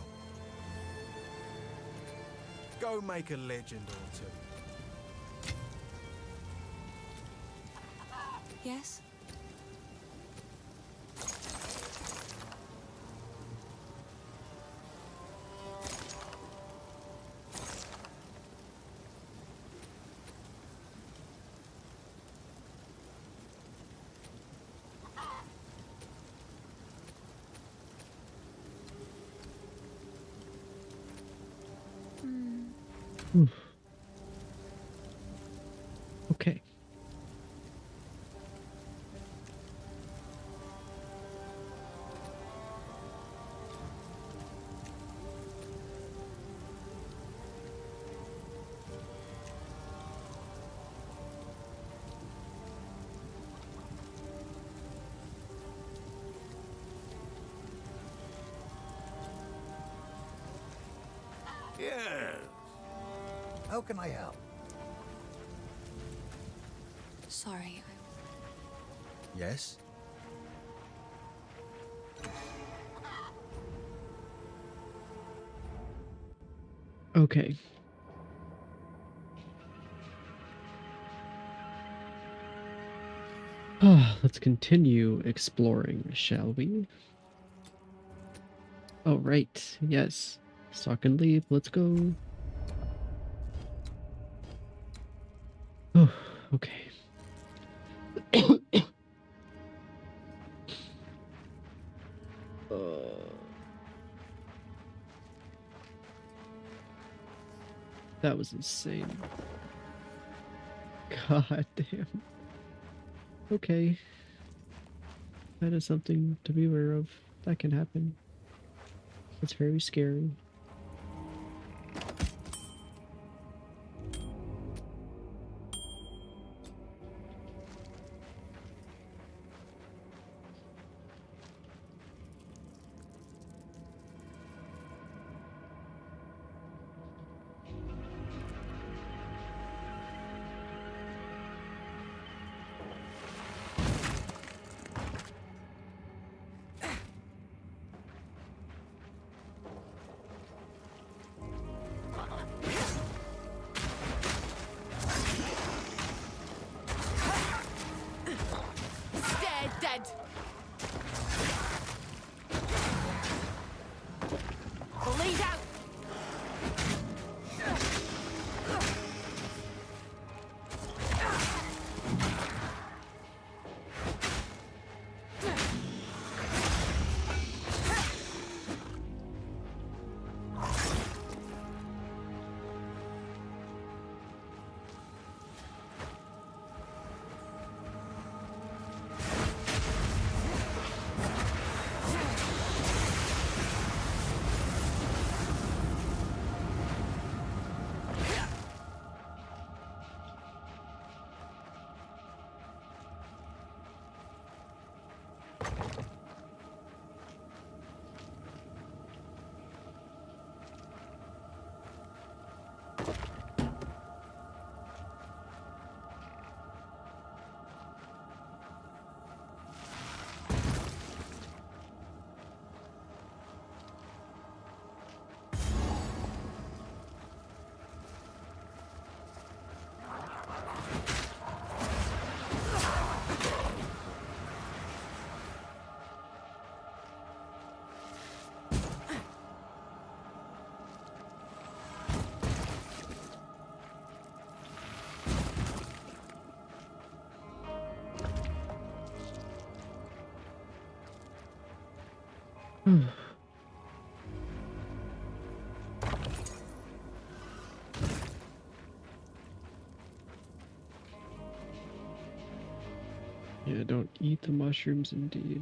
Go make a legend or two. Yes? Oof. Okay. Yes. How can I help? Sorry. Yes? Okay. Let's continue exploring, shall we? Oh, right. Yes. Stock and leave. Let's go. Oh, okay. Uh, that was insane. God damn. Okay. That is something to be aware of. That can happen. It's very scary. Stay dead. Bleed out. Yeah, don't eat the mushrooms indeed.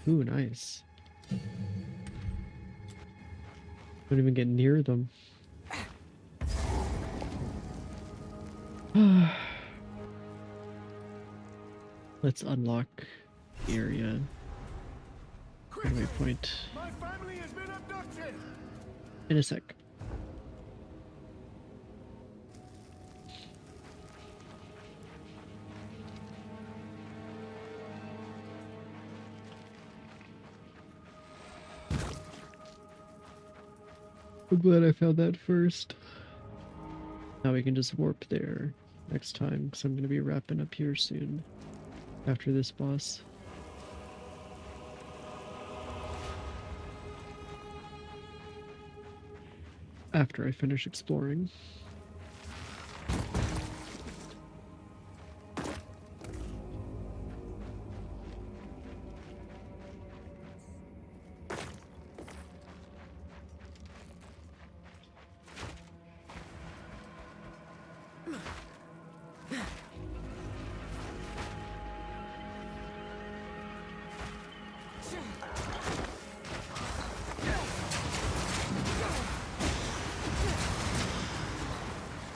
Ooh, nice. Don't even get near them. Let's unlock the area. Waypoint My family has been abducted! in a sec. I'm glad I found that first. Now we can just warp there next time, because I'm going to be wrapping up here soon after this boss. After I finish exploring.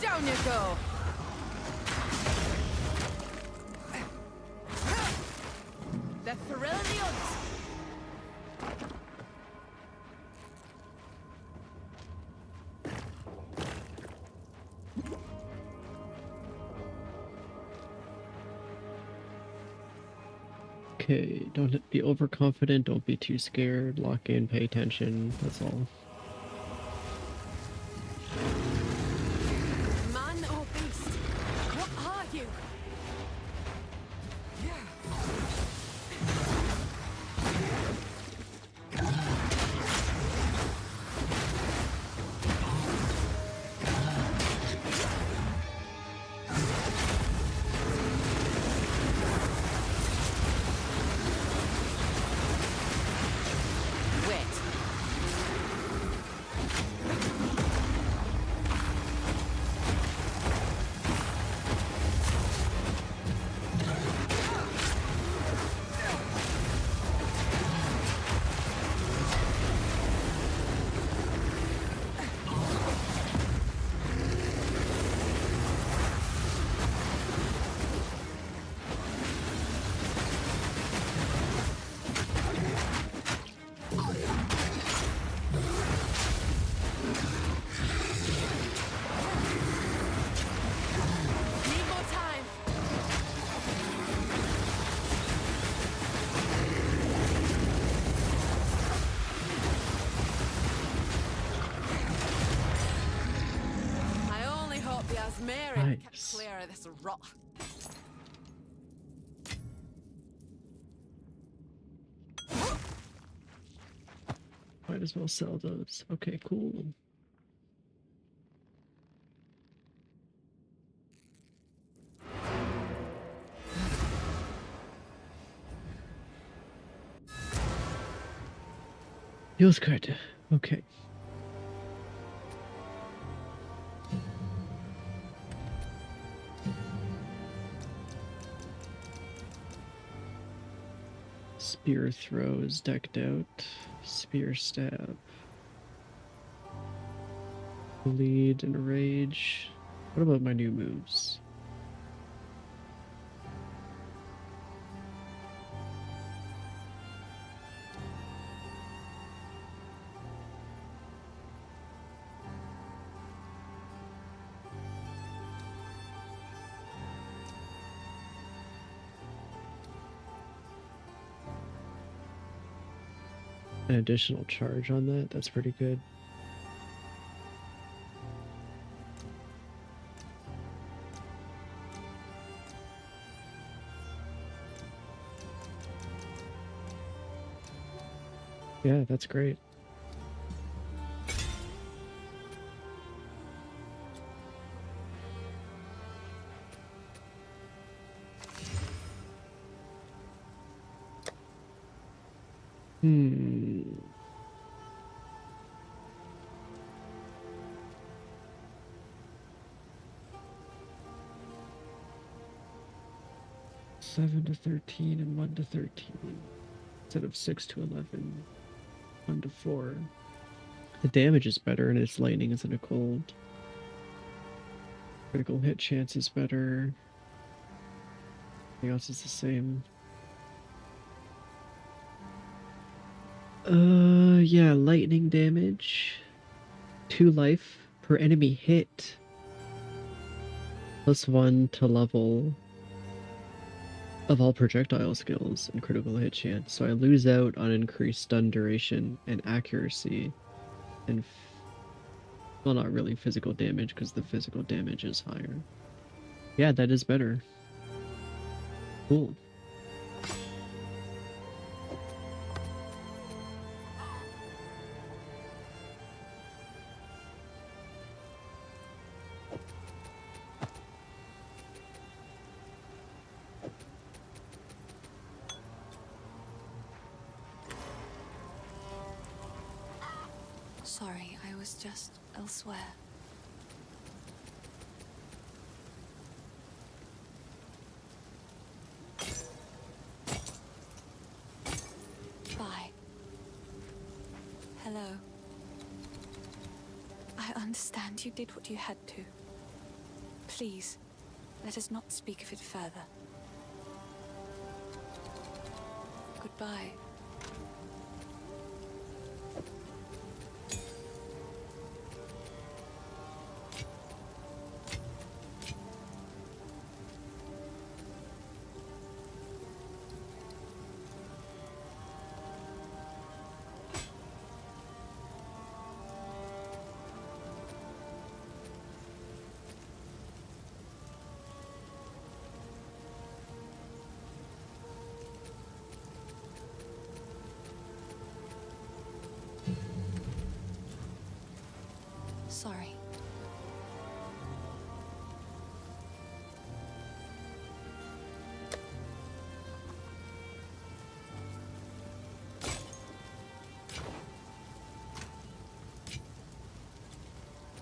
Down you go! The thrill of the odds! Okay, don't be overconfident, don't be too scared, lock in, pay attention, that's all. Man or beast? What are you? Wit. Need more time. I only hope the Asmeri kept Nice. clear of this rot. Might as well sell those. Okay, cool. Feels good. Okay. Spear throw is decked out. Spear stab. Bleed and rage. What about my new moves? An additional charge on that? That's pretty good. Yeah, that's great. Hmm. Seven to 13 and 1 to 13 instead of 6 to 11. 1 to 4. The damage is better and it's lightning instead of cold. Critical hit chance is better. Everything else is the same. Yeah, lightning damage. 2 life per enemy hit. +1 to level of all projectile skills and critical hit chance. So I lose out on increased stun duration and accuracy and Well, not really physical damage, because the physical damage is higher. Yeah, that is better. Cool. Sorry, I was just elsewhere. Bye. Hello. I understand you did what you had to. Please, let us not speak of it further. Goodbye. Sorry.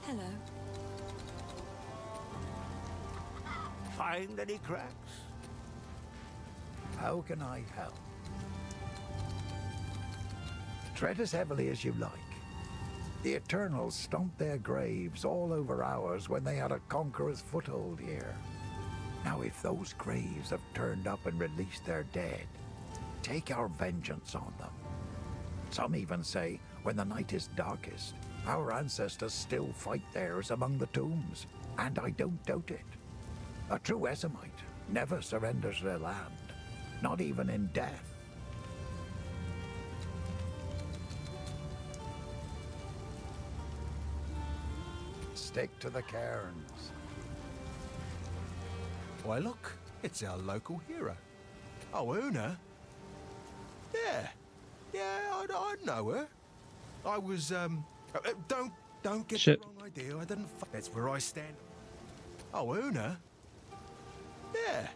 Hello. Find any cracks? How can I help? Tread as heavily as you like. The Eternals stomped their graves all over ours when they had a conqueror's foothold here. Now if those graves have turned up and released their dead, take our vengeance on them. Some even say, when the night is darkest, our ancestors still fight theirs among the tombs. And I don't doubt it. A true Essamite never surrenders their land, not even in death. Stick to the cairns. Why, look, it's our local hero. Oh, Una? Yeah, I know her. I was, don't get Shit. the wrong idea. I didn't. That's where I stand. Oh, Una? Yeah,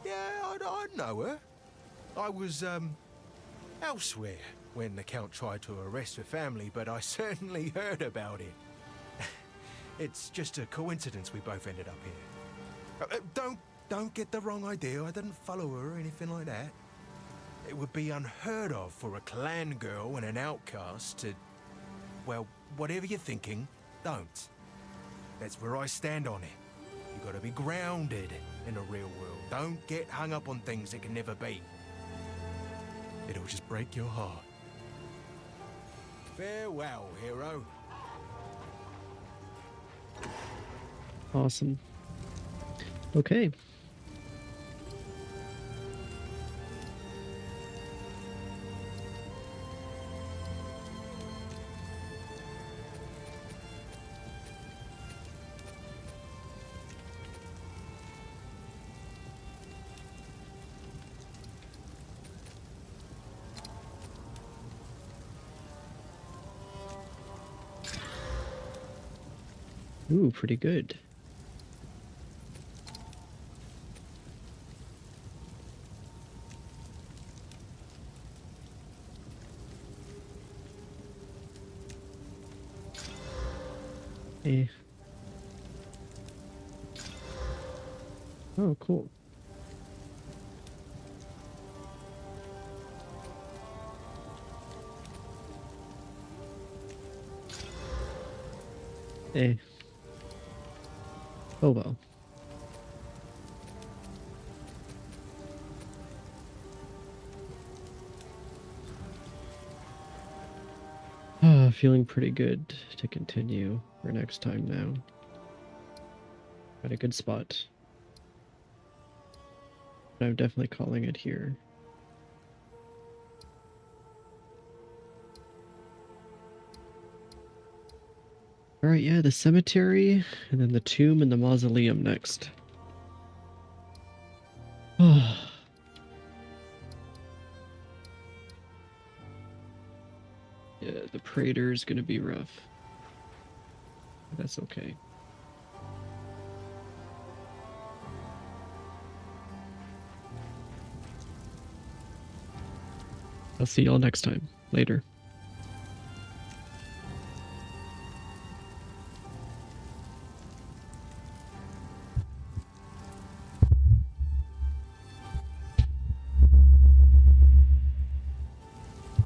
I know her. I was, elsewhere when the Count tried to arrest her family, but I certainly heard about it. It's just a coincidence we both ended up here. Don't get the wrong idea. I didn't follow her or anything like that. It would be unheard of for a clan girl and an outcast to... Well, whatever you're thinking, don't. That's where I stand on it. You gotta be grounded in the real world. Don't get hung up on things that can never be. It'll just break your heart. Farewell, hero. Awesome. Okay. Ooh, pretty good. Eh. Oh, cool. Eh. Oh well. Feeling pretty good to continue for next time now. Got a good spot. But I'm definitely calling it here. Alright, yeah, the cemetery, and then the tomb and the mausoleum next. Yeah, the Praetor is gonna be rough. That's okay. I'll see y'all next time. Later.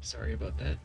Sorry about that.